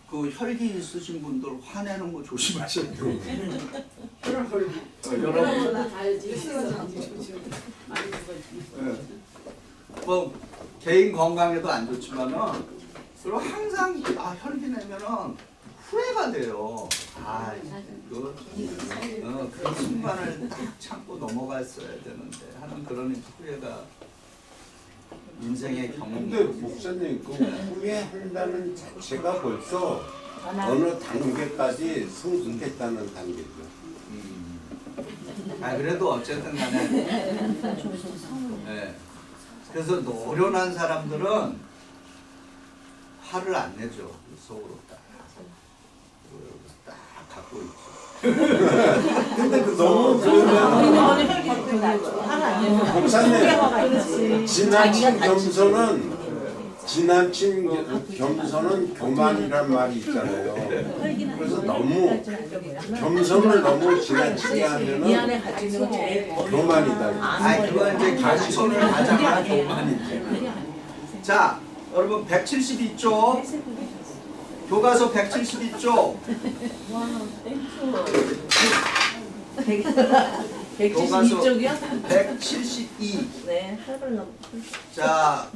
혈기 있으신 분들 화내는 거 조심하셔야 돼요. 여러분, 뭐 개인 건강에도 안 좋지만은 그리고 항상 혈기 내면은 후회가 돼요. 아, 그 순간을 딱 참고 넘어갔어야 되는데 하는 그런 후회가 인생의 경험. 근데 목사님 그 후회한다는 자체가 벌써 어느 단계까지 성숙했다는 단계죠. 아 그래도 어쨌든 간에 네. 그래서 노련한 사람들은 화를 안 내죠. 속으로 딱 갖고 있죠. 근데 그 너무 그러면 목사님 지나친 겸손은 교만이란 말이 있잖아요. 그래서 너무 겸손을 너무 지나치게 하면은 교만이다. 아 그건 이제 겸손을 가장한 교만이죠. 자 여러분 172쪽 교과서 172쪽 교과서 172 네, 하루를 넘. 자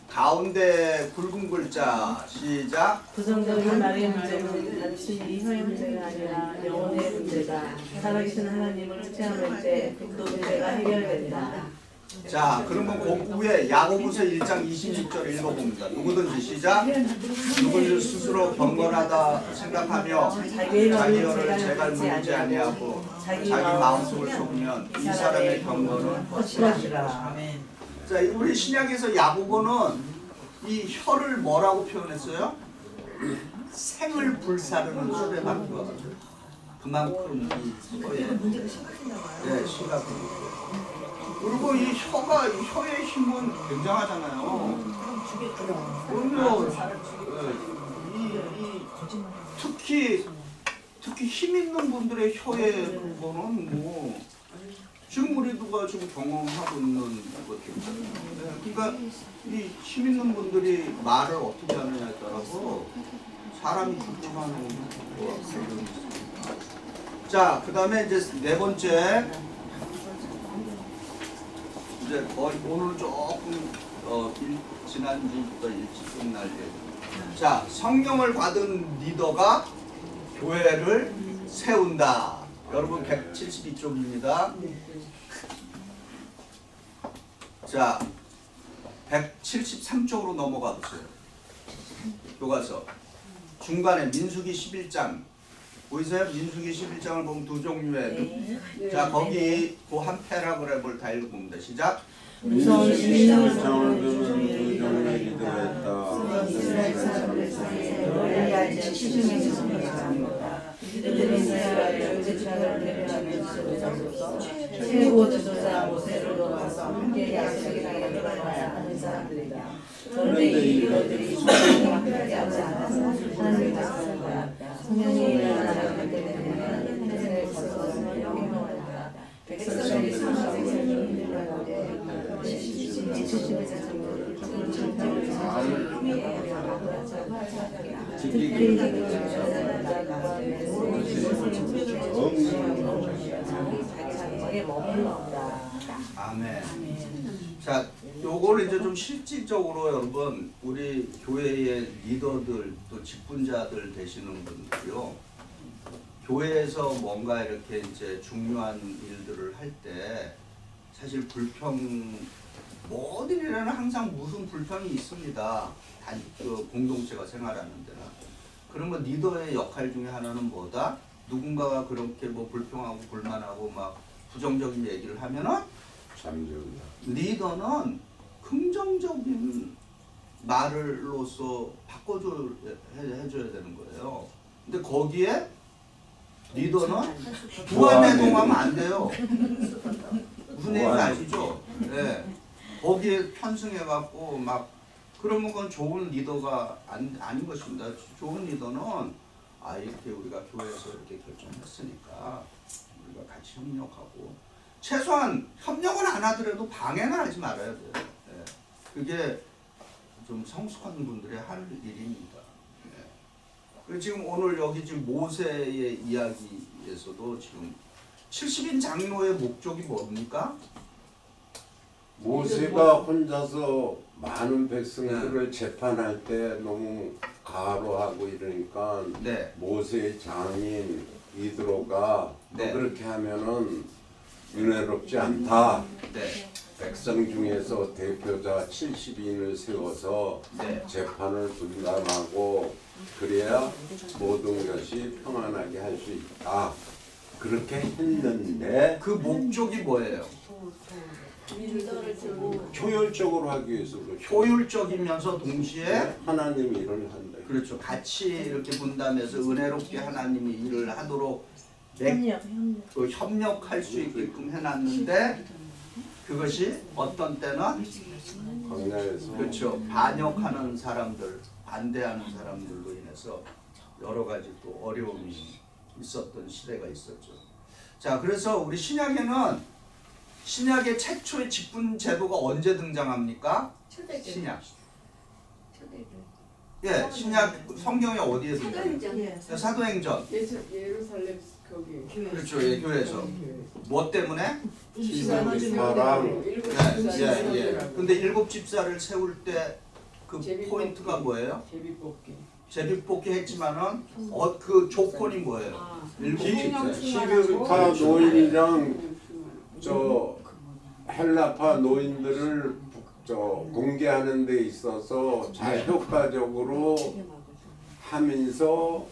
가운데 굵은 글자 시작. 부정적인 말의 문제는 단지 이성의 문제가 아니라 영혼의 문제다. 살아계신 하나님을 체험할 때 그 문제가 해결된다. 자 그러면 그 위에 야고보서 1장 26절 읽어봅니다. 누구든지 시작. 누구든지 스스로 경건하다 생각하며 자기 혀를 제갈 물지 아니하고 자기 마음속을 속으면 이 사람의 경건은 헛것이라. 자 우리 신약에서 야고보는 이 혀를 뭐라고 표현했어요? 생을 불사르는 술에 바뀌어가지고 그만큼 이 혀에 문제가 심각했나 봐요. 네, 심각합니다. 그리고 이 혀의 힘은 굉장하잖아요. 그럼요. 특히 힘 있는 분들의 혀의 그거는 뭐 지금 우리가 지금 경험하고 있는 것들이잖아요. 그러니까 이 힘 있는 분들이 말을 어떻게 하느냐에 따라서 사람이 죽기만 하는 거. 자, 그 다음에 이제 네 번째. 이제 오늘 조금 지난주부터 일찍 끝날 때. 자, 성령을 받은 리더가 교회를 세운다. 여러분 172쪽입니다. 자, 173쪽으로 넘어가 보세요. 교과서 중간에 민수기 11장 보이세요? 민수기 11장을 보면 두 종류의 자 거기 그 한 패러그래프를 다 읽어봅니다. 시작. 민수기 11장을 보면 두 종류의 리더가 있다. 이스라엘 사람들 사이에 너희를 알지 시중에서 선포합니다. 이들은 이스라엘을 지도자를 대표하면서 최고 지도자 모세를 도와서 함께 약속의 땅에 들어가야 하는 사람들이다. 그런데 이 리더들이 성령이 함께 하지 않아서 하나님의 백성을 거야. 성령이 일어나는 때는 하늘에 걸어서 명령하다. 백성들이 성령을 일어나되 아멘. 자, 요거를 이제 좀 실질적으로 여러분 우리 교회의 리더들 또 직분자들 되시는 분들이요. 교회에서 뭔가 이렇게 이제 중요한 일들을 할 때 사실 모든 일에는 항상 무슨 불평이 있습니다. 그 공동체가 생활하는 데는. 그러면 리더의 역할 중에 하나는 뭐다? 누군가가 그렇게 뭐 불평하고 불만하고 막 부정적인 얘기를 하면은 잠재운다. 리더는 긍정적인 말로써 해줘야 되는 거예요. 근데 거기에 리더는 무한해동하면 안 돼요. 무슨 얘기인지 아시죠? 네. 거기에 편승해갖고 막 그러면 그건 좋은 리더가 아닌 것입니다. 좋은 리더는 이렇게 우리가 교회에서 이렇게 결정했으니까 우리가 같이 협력하고 최소한 협력은 안 하더라도 방해는 하지 말아야 돼요. 네. 그게 좀 성숙한 분들의 할 일입니다. 네. 그리고 지금 오늘 여기 지금 모세의 이야기에서도 지금 70인 장로의 목적이 뭡니까? 모세가 혼자서 많은 백성들을 재판할 때 너무 가로하고 이러니까 네. 모세의 장인 이드로가 네. 너 그렇게 하면은 윤회롭지 않다. 네. 백성 중에서 대표자 70인을 세워서 네. 재판을 분담하고 그래야 모든 것이 평안하게 할 수 있다. 그렇게 했는데 그 목적이 뭐예요? 효율적으로 하기 위해서 그렇죠. 효율적이면서 동시에 하나님이 일을 한다. 그렇죠. 같이 이렇게 분담해서 은혜롭게 하나님이 일을 하도록 그 협력할 수 있게끔 해놨는데 그것이 어떤 때는 광야에서 그렇죠. 반역하는 사람들, 반대하는 사람들로 인해서 여러 가지 또 어려움이 있었던 시대가 있었죠. 자, 그래서 우리 신약에는 신약의 최초의 직분 제도가 언제 등장합니까? 신약. 예, 신약 성경에 어디에 등장해요? 사도행전. 예루살렘 거기. 그렇죠. 예, 교회에서. 뭐 때문에? 사랑. 예. 근데 일곱 집사를 세울 때 그 포인트가 뭐예요? 제비뽑기. 제비뽑기 했지만은 그 조건이 뭐예요? 일곱 집사. 시리타 노인이랑 저 헬라파 노인들을 공개하는 데 있어서 잘 효과적으로 하면서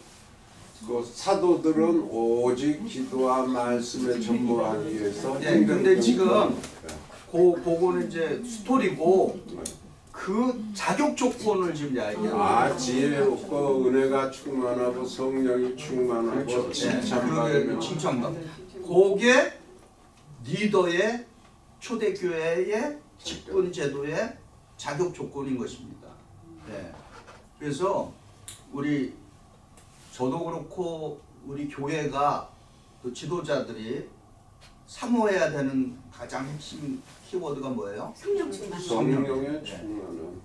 그 사도들은 오직 기도와 말씀에 전무하기 위해서 네, 근데 지금 그거는 이제 스토리고 그 자격 조건을 지금 이야기해요. 지혜롭고 은혜가 충만하고 성령이 충만하고 그렇죠. 칭찬받으면 칭찬받. 그게 리더의 초대교회의 직분 제도의 자격 조건인 것입니다. 네. 그래서 저도 그렇고 우리 교회가 또 지도자들이 사모해야 되는 가장 핵심 키워드가 뭐예요? 성령 충만. 성령의 충만함.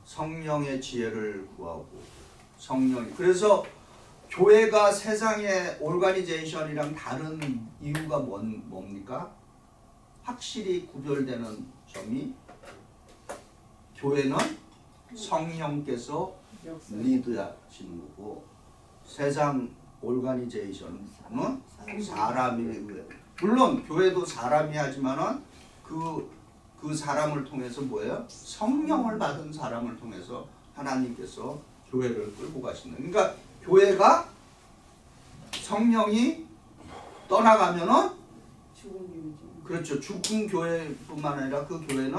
성령의 지혜를 구하고 그래서 교회가 세상의 오르가니제이션이랑 다른 이유가 뭡니까? 확실히 구별되는 점이 교회는 성령께서 리드하시는 거고 세상 오르가니제이션은 사람에 의해 물론 교회도 사람이 하지만은 그 사람을 통해서 뭐예요? 성령을 받은 사람을 통해서 하나님께서 교회를 끌고 가시는. 그러니까 교회가 성령이 떠나가면은 죽은 기이죠. 그렇죠. 죽은 교회뿐만 아니라 그 교회는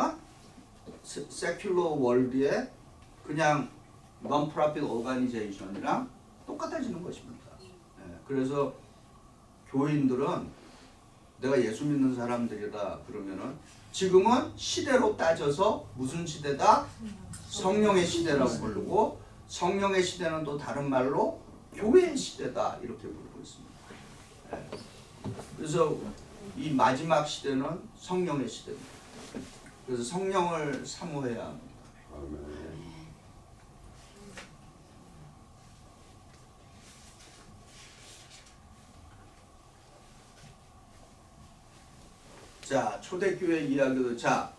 세큘러 월드의 그냥 non-profit organization이랑 똑같아지는 것입니다. 그래서 교인들은 내가 예수 믿는 사람들이다 그러면은 지금은 시대로 따져서 무슨 시대다? 성령의 시대라고 부르고 성령의 시대는 또 다른 말로 교회의 시대다 이렇게 부르고 있습니다. 그래서 이 마지막 시대는 성령의 시대입니다. 그래서 성령을 사모해야 합니다. 아멘. 자, 초대교회 이야기도 자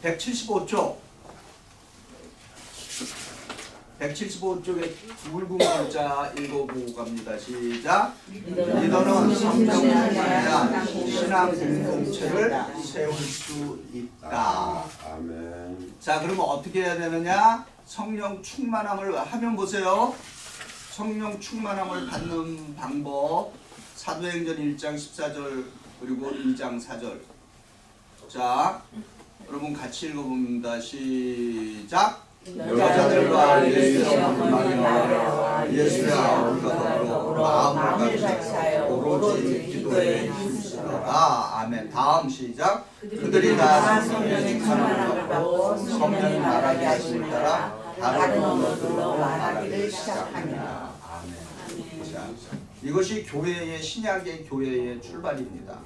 175쪽 175쪽에 굵은 글자 읽어보고 갑니다. 시작. 리더는 성령에 대한 신앙 공동체를 세울 수 있다. 아멘. 자, 그러면 어떻게 해야 되느냐? 성령 충만함을 하면 보세요. 성령 충만함을 받는 방법 사도행전 1장 14절 그리고 2장 4절. 자, 여러분 같이 읽어봅니다. 시작. 여자들과 예수의 어머니와 예수의 아버지가 더불어 마음을 같이하여 오로지 기도에 힘쓰라. 아멘. 다음 시작. 그들이 다 성령의 충만함을 받고 성령이 말하게 하심을 따라 다른 언어들로 말하기를 시작하니라. 아멘. 자, 이것이 교회의 신약의 교회의 출발입니다.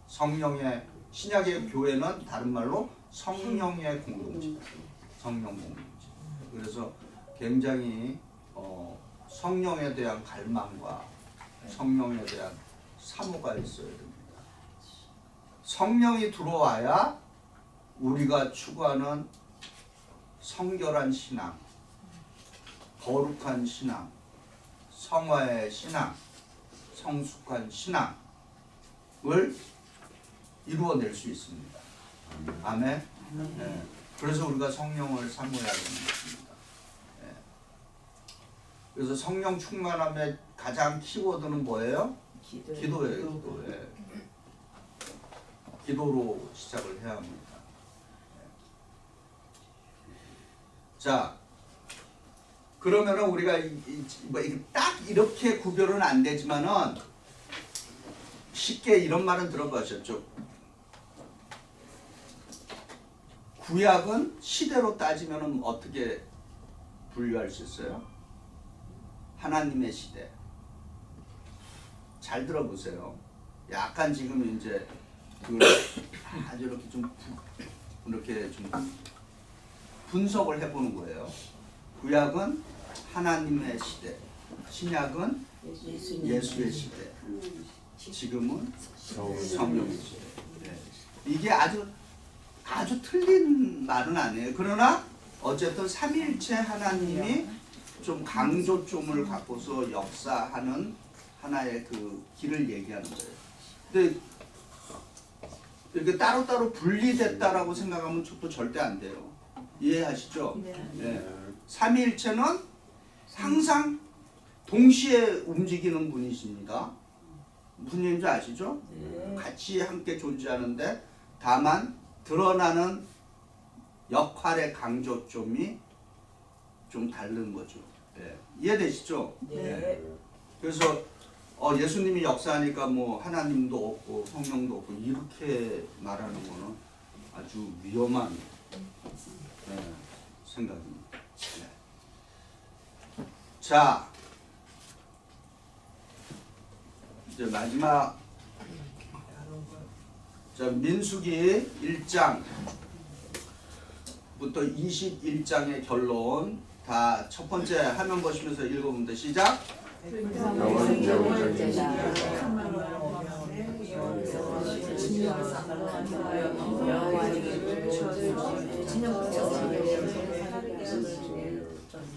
성령의 신약의 교회는 다른 말로 성령의 공동체. 성령 공동체. 그래서 굉장히 성령에 대한 갈망과 성령에 대한 사모가 있어야 됩니다. 성령이 들어와야 우리가 추구하는 성결한 신앙, 거룩한 신앙, 성화의 신앙, 성숙한 신앙을 이루어낼 수 있습니다. 아멘. 네. 그래서 우리가 성령을 사모해야 되는 것입니다. 네. 그래서 성령 충만함의 가장 키워드는 뭐예요? 기도예요. 기도. 네. 기도로 시작을 해야 합니다. 자, 그러면은 우리가 딱 이렇게 구별은 안 되지만은 쉽게 이런 말은 들어보셨죠? 구약은 시대로 따지면은 어떻게 분류할 수 있어요? 하나님의 시대. 잘 들어보세요. 약간 지금 이제 아주 이렇게 좀 분석을 해보는 거예요. 구약은 하나님의 시대, 신약은 예수의 시대, 지금은 성령의 시대. 네. 이게 아주 틀린 말은 아니에요. 그러나 어쨌든 삼위일체 하나님이 좀 강조점을 갖고서 역사하는 하나의 그 길을 얘기하는 거예요. 근데 이렇게 따로따로 분리됐다라고 생각하면 또 절대 안 돼요. 이해하시죠? 네. 삼위일체는 항상 동시에 움직이는 분이십니다. 무슨 얘기인지 아시죠? 같이 함께 존재하는데 다만 드러나는 역할의 강조점이 좀 다른 거죠. 네. 이해되시죠? 네. 그래서 예수님이 역사하니까 뭐 하나님도 없고 성령도 없고 이렇게 말하는 거는 아주 위험한 생각입니다. 네. 자, 이제 마지막 민수기 1장부터 21장의 결론 다 첫 번째 화면 보시면서 읽어보면 돼. 시작. 여호와는 영원자이시다.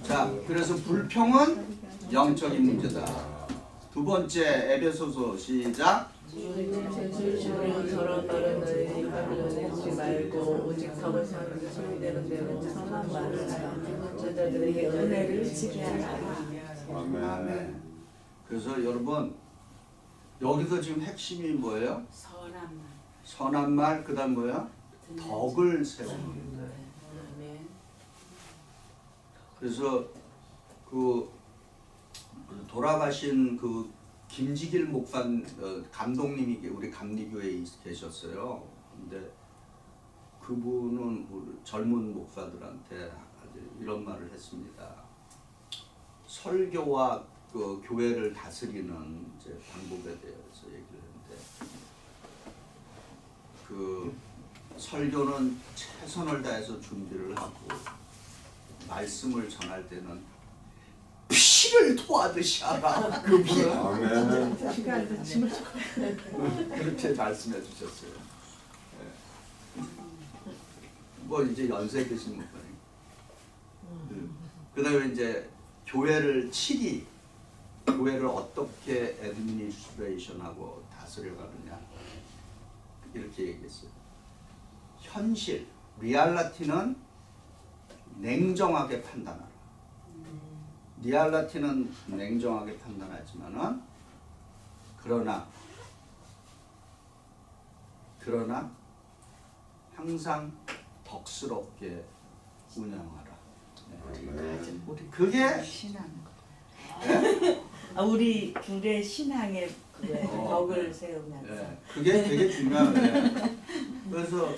자, 그래서 불평은 영적인 문제다. 두 번째 에베소서 시작. 서로 다른 바빌론에 말고 오직 성을 사는 소리되는 대로 선한 말을 하여 저자들에게 은혜를 지게 하라. 아멘. 그래서 여러분 여기서 지금 핵심이 뭐예요? 선한 말, 그다음 뭐야? 덕을 세우는 거예요. 그래서 그 돌아가신 그 김지길 목사 감독님이 우리 감리교회에 계셨어요. 근데 그분은 우리 젊은 목사들한테 이런 말을 했습니다. 설교와 그 교회를 다스리는 이제 방법에 대해서 얘기를 했는데, 그 설교는 최선을 다해서 준비를 하고 말씀을 전할 때는 피를 토하듯이 하라. 그 피. 아멘. 그렇게 말씀해 주셨어요. 뭐 이제 연세 드신 분이. 그다음에 이제 교회를 교회를 어떻게 애드미니스트레이션하고 다스려가느냐 이렇게 얘기했어요. 현실, 리얼리티는 냉정하게 판단하라. 리얼리티는 냉정하게 판단하지만은 그러나 항상 덕스럽게 운영하라. 그게 신앙. 네? 우리 둘의 신앙의 덕을 세우면서. 네, 그게 되게 중요해요. 그래서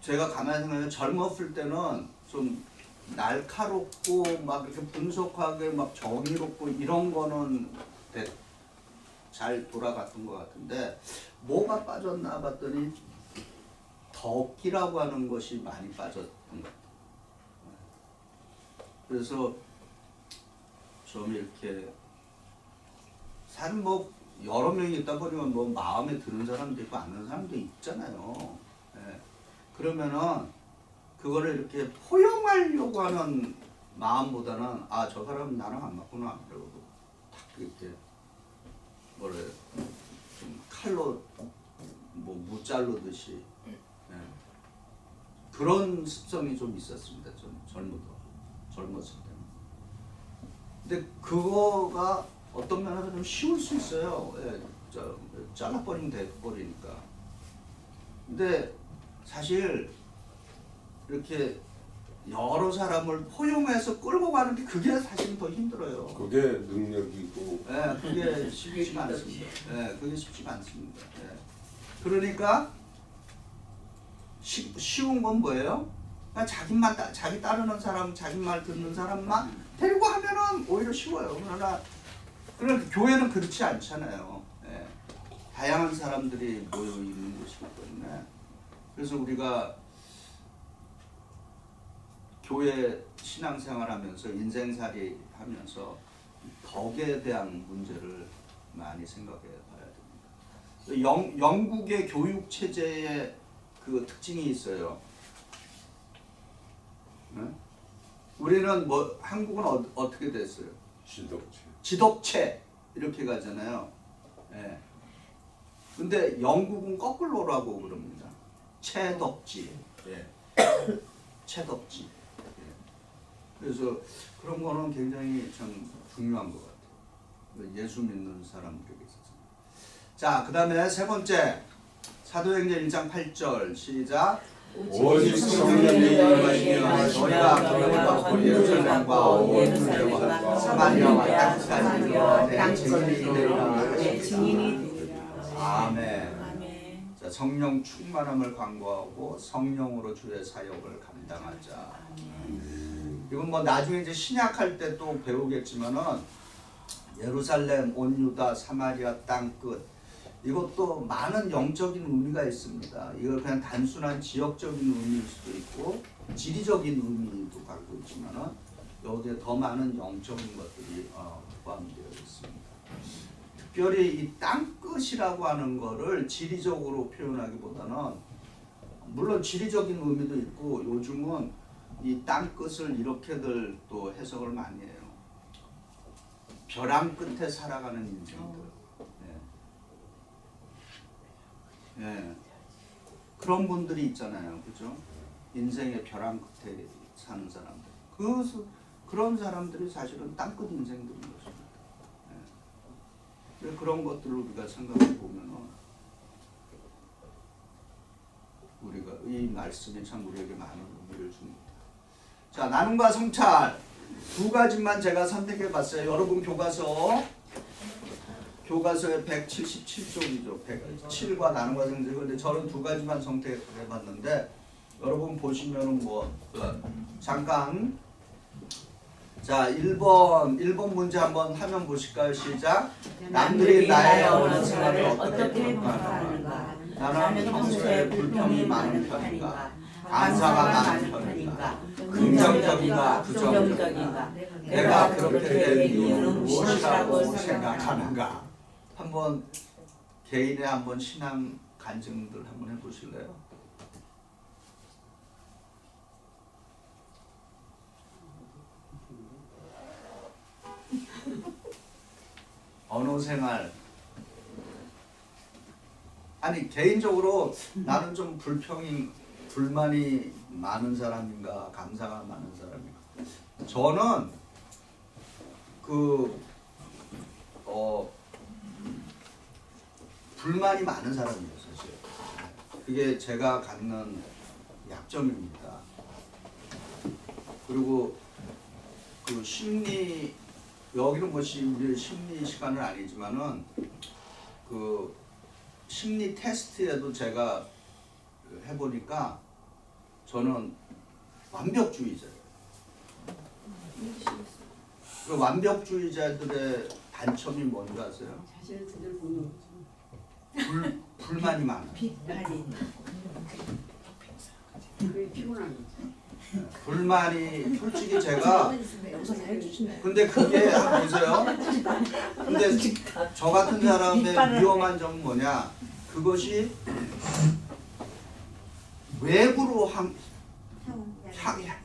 제가 가만히 생각해 젊었을 때는 좀 날카롭고 막 이렇게 분석하게 막 정의롭고 이런 거는 잘 돌아갔던 것 같은데 뭐가 빠졌나 봤더니 덕이라고 하는 것이 많이 빠졌던 것 같아요. 그래서 좀 이렇게 사람 뭐 여러 명이 있다 보니까 뭐 마음에 드는 사람도 있고 안 드는 사람도 있잖아요. 예. 그러면은 그거를 이렇게 포용하려고 하는 마음보다는 아 저 사람은 나랑 안 맞구나 이러고 탁 이렇게 뭐래 좀 칼로 뭐 무자르듯이 예. 그런 습성이 좀 있었습니다. 좀 젊었을 때는. 근데 그거가 어떤 면에서 좀 쉬울 수 있어요. 예, 잘라버리면 돼버리니까. 근데 사실 이렇게 여러 사람을 포용해서 끌고 가는 게 그게 사실 더 힘들어요. 그게 능력이고 예, 그게 쉽지가 않습니다. 예, 그게 쉽지가 않습니다. 예. 그러니까 쉬운 건 뭐예요? 그냥 자기 따르는 사람, 자기 말 듣는 사람만 데리고 하면은 오히려 쉬워요. 그러나 교회는 그렇지 않잖아요. 예. 다양한 사람들이 모여 있는 곳이기 때문에 그래서 우리가 교회 신앙생활하면서 인생살이 하면서 덕에 대한 문제를 많이 생각해 봐야 됩니다. 영국의 교육 체제의 그 특징이 있어요. 네? 우리는 뭐 한국은 어떻게 됐어요? 지덕체 이렇게 가잖아요. 예. 근데 영국은 거꾸로라고 그럽니다. 체덕지. 예. 체덕지. 그래서 그런 거는 굉장히 참 중요한 것 같아요. 예수 믿는 사람들에게 있어서. 자, 그 다음에 세 번째 사도행전 1장 8절 시작. 오직 성령이 임하시면 너희가 거룩하고 예루살렘과 온 유대와 사마리아와 땅까지 내 증인이 되리라. 아멘. 자, 성령 충만함을 강구하고 성령으로 주의 사역을 감당하자. 이건 뭐 나중에 이제 신약할 때 또 배우겠지만은 예루살렘, 온 유다, 사마리아 땅 끝 이것도 많은 영적인 의미가 있습니다. 이걸 그냥 단순한 지역적인 의미일 수도 있고 지리적인 의미도 갖고 있지만은 여기에 더 많은 영적인 것들이 포함되어 있습니다. 특별히 이 땅끝이라고 하는 거를 지리적으로 표현하기보다는 물론 지리적인 의미도 있고 요즘은 이 땅끝을 이렇게들 또 해석을 많이 해요. 벼랑 끝에 살아가는 인생들. 예. 예. 그런 분들이 있잖아요. 그죠? 인생의 벼랑 끝에 사는 사람들. 그런 사람들이 사실은 땅끝 인생들인 것입니다. 예. 그런 것들을 우리가 생각해 보면은 우리가 이 말씀이 참 우리에게 많은 의미를 줍니다. 자, 나눔과 성찰 두 가지만 제가 선택해 봤어요. 여러분 교과서에 177쪽이죠. 107과 나눔과 성찰. 근데 저는 두 가지만 선택해 봤는데 여러분 보시면은 뭐 잠깐 자 1번 문제 한번 화면 보실까요? 시작. 남들이 나의 어느 생활을 어떻게 평가하는가? 나는 평소에 불평이 많은 편인가? 감사가 많은 편인가? 긍정적인가? 부정적인가? 내가 그렇게 된 이유는 무엇이라고 생각하는가? 한번 개인의 한번 신앙 간증들 한번 해보실래요? 언어 생활 아니 개인적으로 나는 좀 불만이 많은 사람인가 감사가 많은 사람인가 저는 불만이 많은 사람이에요 사실. 그게 제가 갖는 약점입니다. 그리고 그 심리 여기는 뭐 우리 심리 시간은 아니지만은 그 심리 테스트에도 제가 해보니까 저는 완벽주의자예요. 그 완벽주의자들의 단점이 뭔지 아세요? 자신을 제대로 보는 거죠. 불만이 많아요. 그게 피곤한 거죠. 불만이 솔직히 제가 근데 그게 보세요. 근데 저 같은 사람의 위험한 점은 뭐냐? 그것이 외부로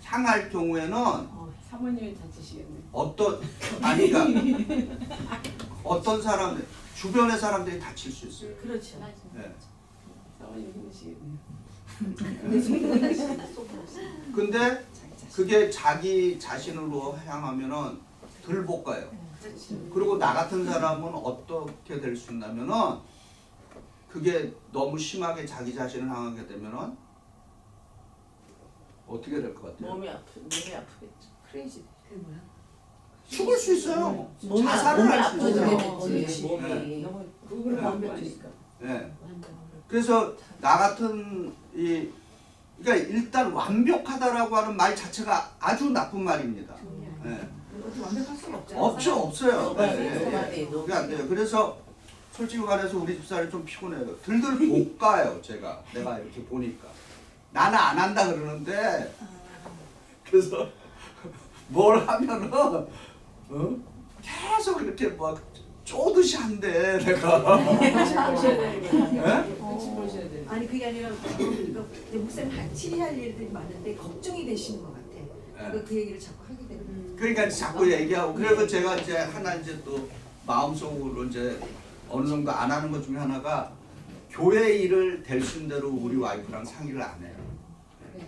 향할 경우에는 사모님이 다치시겠네. 아니 그러니까 어떤 사람들 주변의 사람들이 다칠 수 있어요. 그렇죠. 예. 사모님 힘드시겠네요. 근데 그게 자기 자신으로 향하면은 덜 못 가요. 그리고 나 같은 사람은 어떻게 될 수 있냐면은 그게 너무 심하게 자기 자신을 향하게 되면은 어떻게 될 것 같아요? 몸이 아프겠죠. 크레이지. 그게 뭐야? 죽을 수 있어요. 몸이 자살을 할 수 아프게 있어요. 되지. 네. 몸이 너무 그걸 네. 완벽하니까. 예. 그래서 나 같은 그러니까 일단 완벽하다라고 하는 말 자체가 아주 나쁜 말입니다. 예. 어떻게 완벽할 수가 없잖아요. 없어요. 네. 그게 안 돼요. 그래서 솔직히 말해서 우리 집사람이 좀 피곤해요. 들들 못 가요. 내가 이렇게 보니까 나는 안 한다 그러는데 그래서 뭘 하면은 계속 이렇게 막 쪼듯이 한대 내가. 보셔야 되는 예? 같이 보셔야 되는 아니 그게 아니라 그러니까 이제 목사님 같이 할 일들이 많은데 걱정이 되시는 것 같아. 그러니까 그 얘기를 자꾸 하게 되는. 그러니까 자꾸 얘기하고 그래서 제가 이제 하나 이제 또 마음속으로 이제 어느 정도 안 하는 것 중에 하나가 교회 일을 될 수 있는 대로 우리 와이프랑 상의를 안 해요. 네.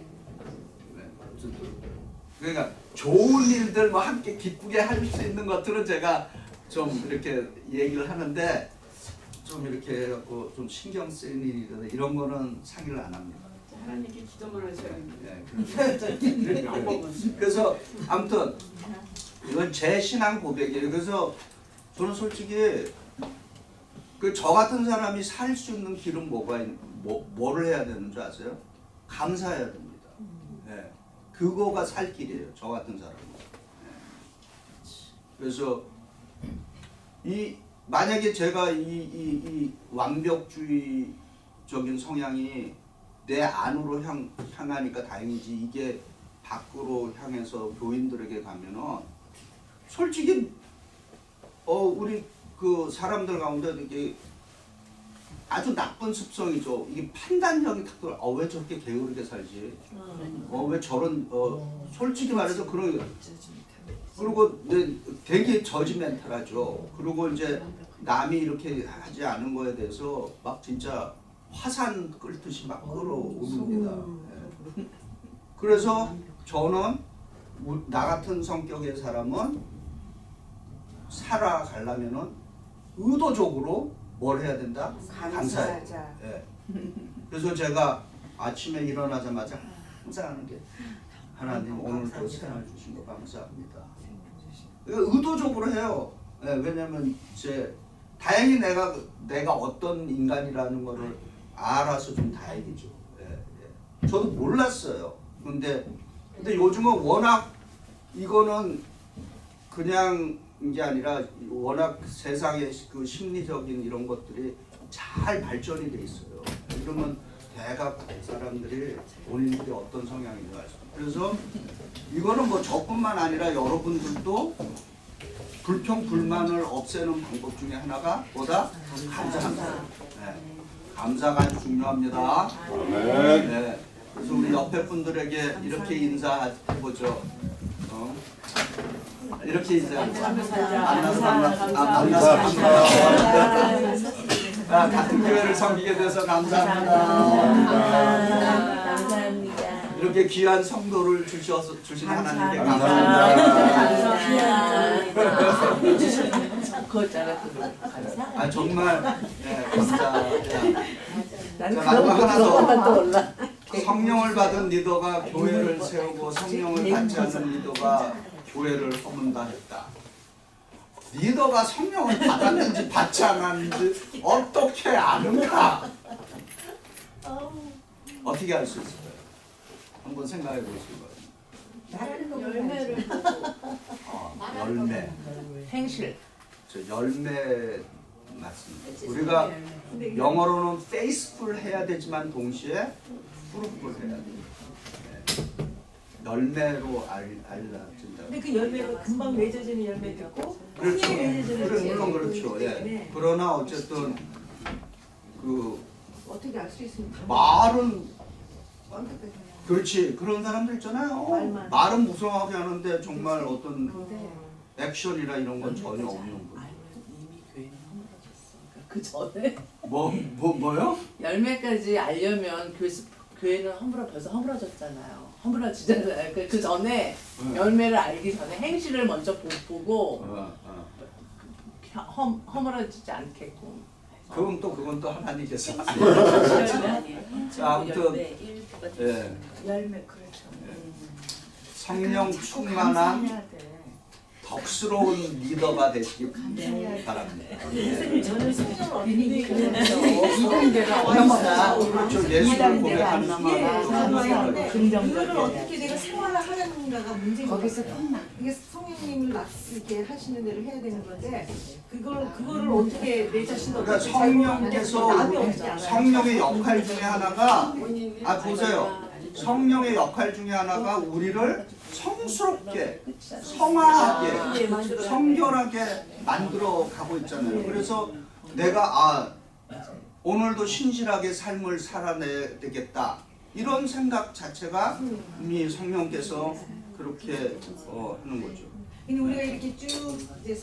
그러니까 좋은 일들 뭐 함께 기쁘게 할 수 있는 것들은 제가 좀 이렇게 얘기를 하는데 좀 이렇게 해갖고 좀 신경 쓰이는 일이나 이런 거는 상의를 안 합니다. 하나님께 기도만 하셔야겠네요. 네. 그래서 아무튼 이건 제 신앙 고백이에요. 그래서 저는 솔직히 저 같은 사람이 살 수 있는 길은 뭐를 해야 되는 줄 아세요? 감사해야 됩니다. 네. 그거가 살 길이에요. 저 같은 사람은. 네. 그래서 만약에 제가 이 완벽주의적인 성향이 내 안으로 향하니까 다행이지 이게 밖으로 향해서 교인들에게 가면은 솔직히 우리 그 사람들 가운데 이게 아주 나쁜 습성이죠. 이게 판단력이 탁 들어. 왜 저렇게 게으르게 살지? 왜 저런 솔직히 말해서 그런 그리고 되게 저지멘탈하죠. 그리고 이제 남이 이렇게 하지 않은 거에 대해서 막 진짜 화산 끓듯이 막 끓어오릅니다. 예. 그래서 저는 나 같은 성격의 사람은 살아가려면은 의도적으로 뭘 해야 된다? 감사해야 돼. 예. 그래서 제가 아침에 일어나자마자 항상 하는 게 하나님 오늘도 생활 주신 거 감사합니다. 의도적으로 해요. 예, 왜냐면 이제 다행히 내가 어떤 인간이라는 거를 알아서 좀 다행이죠. 예, 예. 저도 몰랐어요. 근데 요즘은 워낙 이거는 그냥 게 아니라 워낙 세상의 그 심리적인 이런 것들이 잘 발전이 돼 있어요. 그러면 대각 사람들이 본인들이 어떤 성향인지 알 수 있어요. 그래서 이거는 뭐 저뿐만 아니라 여러분들도 불평 불만을 없애는 방법 중에 하나가 뭐다? 감사합니다. 네. 감사가 아주 중요합니다. 네. 그래서 우리 옆에 분들에게 이렇게 인사해보죠. 이렇게 인사해보죠. 만나서 반갑습니다. 같은 교회를 섬기게 돼서 감사합니다. 감사합니다. 이렇게 귀한 성도를 주신 하나님께 감사합니다. 정말 감사해요. 하나 더. 성령을 받은 리더가 교회를 세우고 성령을 받지 않는 리더가 교회를 허문다 했다. 리더가 성령을 받았는지 받지 않았는지 어떻게 아는가? 어떻게 알 수 있을까요? 한번 생각해 보시기 바랍니다. 열매를 열매. 행실. 저 열매 맞습니다. 우리가 영어로는 faithful 해야 되지만 동시에 fruitful 해야 돼요. 네. 열매로 알려진다. 근데 그 열매가 금방 맺어지는 열매도 있고 그렇죠. 크게 맺어지는 물론 그렇죠. 열매도 예. 있기 그러나 어쨌든 그 어떻게 알 수 있습니까? 말은 완벽하잖아요. 그렇지. 그런 사람들 있잖아요. 말만. 말은 무성하게 하는데 정말 어떤 근데 액션이나 이런 건 전혀 없는 분. 알면 이미 교회는 허물어졌어. 그 전에 뭐요? 열매까지 알려면 교회는 벌써 허물어졌잖아요. 허물어지잖아요. 그 전에 열매를 알기 전에 행실을 먼저 보고 허물어지지 않게끔. 그건 또 하나님께서. 자, 아무튼 예, 열매 그렇죠. 성령 충만한 감사해야 돼. 덕스러운 리더가 되시기 네. 바랍니다. 선생님 저는 성령을 어떻게 이단계가 넘어가. 그렇죠. 예수를 고백하는 근데 긍정적이야. 이거를 어떻게 내가 생활을 하는가가 문제인 것 거기서 같아요. 이게 성령님을 이렇게 하시는 대로 해야 되는 건데 그거를 어떻게 내 자신을 그러니까 어떻게 잘 성령께서 남이 없지 않아요. 성령의 역할 중에 하나가 본인이 보세요. 성령의 역할 중에 하나가 우리를 성스럽게 성화하게 예, 만들어요. 성결하게 만들어 가고 있잖아요. 그래서 내가 오늘도 신실하게 삶을 살아내야 되겠다 이런 생각 자체가 이미 성령께서 그렇게 하는 거죠. 근데 우리가 이렇게 쭉 이제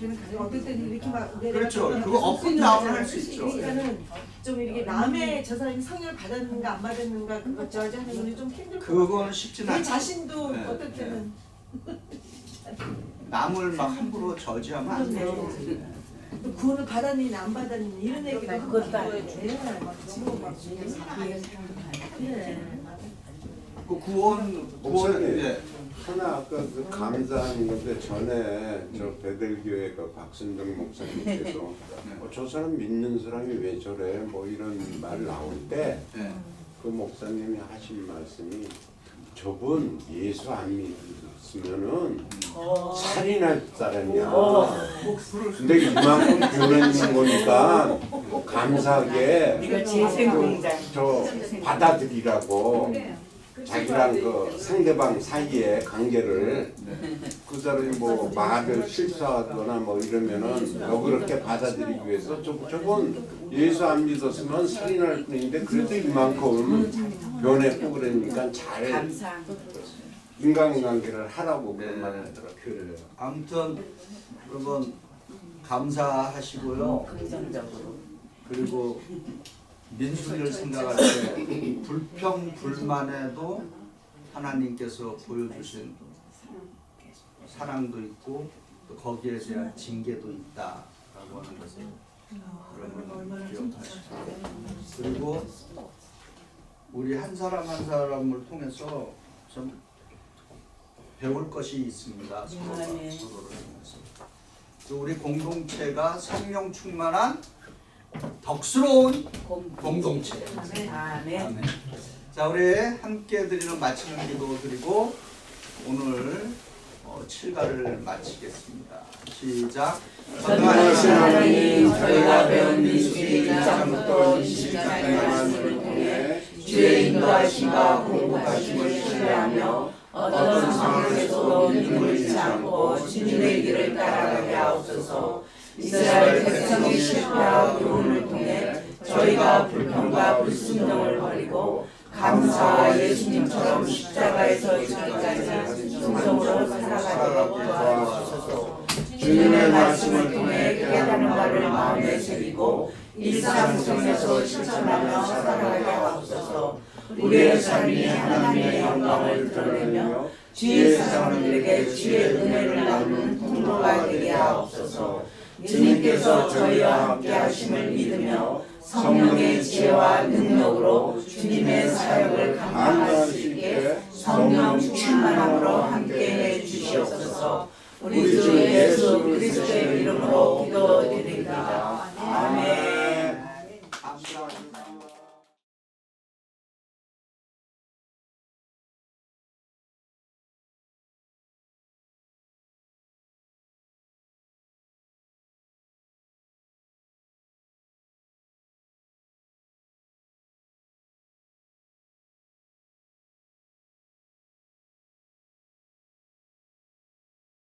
되는 가정 어떨 때는 이렇게 막 그렇죠. 내려가거나 그거 업앤 다운을 할 수 있죠. 그러니까는 좀 이렇게 남의 저 사람이 성령을 받았는가 안 받았는가 그거 저지하는 거는 좀 힘들 것 같아요. 그거는 쉽진 내 않죠. 자신도 네, 어떨 때는 남을 막 함부로 저지하면 안 되죠. 또 구원을 받았느냐 안 받았느냐 이런 얘기도 하고 그것도 아니고. 네, 막 너무 막 네. 그 구원 목사님. 예. 하나 아까 그 감사하는 건데 전에 저 베델교회 그 박순정 목사님께서 저 사람 믿는 사람이 왜 저래 뭐 이런 말 나올 때 그 예. 목사님이 하신 말씀이 저분 예수 안 믿으면은 살인할 사람이야. 근데 이만큼 교회 있는 거니까 감사하게 이거 재생공장. 저 받아들이라고 자기랑 그 상대방 사이의 관계를 그 사람이 뭐 말을 실수하거나 뭐 이러면은 너 그렇게 받아들이기 위해서 저건 예수 안 믿었으면 살인할 뿐인데 그래도 이만큼 변했고 그러니까 잘 감사한 거. 인간관계를 하라고 그런 말 네, 하더라고요. 그래요. 아무튼 여러분 감사하시고요. 긍정적으로. 그리고 민수를 생각할 때 불평 불만에도 하나님께서 보여주신 사랑도 있고 또 거기에 대한 징계도 있다라고 하는 것을 여러분 기억하시고 그리고 우리 한 사람 한 사람을 통해서 좀 배울 것이 있습니다. 서로를 통해서. 우리 공동체가 성령 충만한 덕스러운 공동체. 아멘. 자, 우리 함께 드리는 마치는 기도 드리고 오늘 7가를 마치겠습니다. 시작. 전능하신 하나님, 저희가 배운 민수기 1장부터 20장의 말씀을 통해 주의 인도하심과 공급하심을 신뢰하며 어떤 상황에서도 믿음을 잃지 않고 주님의 길을 따라가게 하옵소서. 이스라엘 백성이 실패한 교훈을 통해 저희가 불평과 불순종을 버리고 감사와 예수님처럼 십자가에서 지금까지 충성으로 살아가도록 도와주소서. 주님의 말씀을 통해 깨달은 바를 마음에 새기고 일상 속에서 실천하며 살아가게 하옵소서. 우리의 삶이 하나님의 영광을 드러내며 주의 사람들에게 주의 은혜를 나누는 통로가 되게 하옵소서. 주님께서 저희와 함께 하심을 믿으며 성령의 지혜와 능력으로 주님의 사역을 감당할 수 있게 성령 충만함으로 함께해 주시옵소서. 우리 주 예수 그리스도의 이름으로 기도드립니다.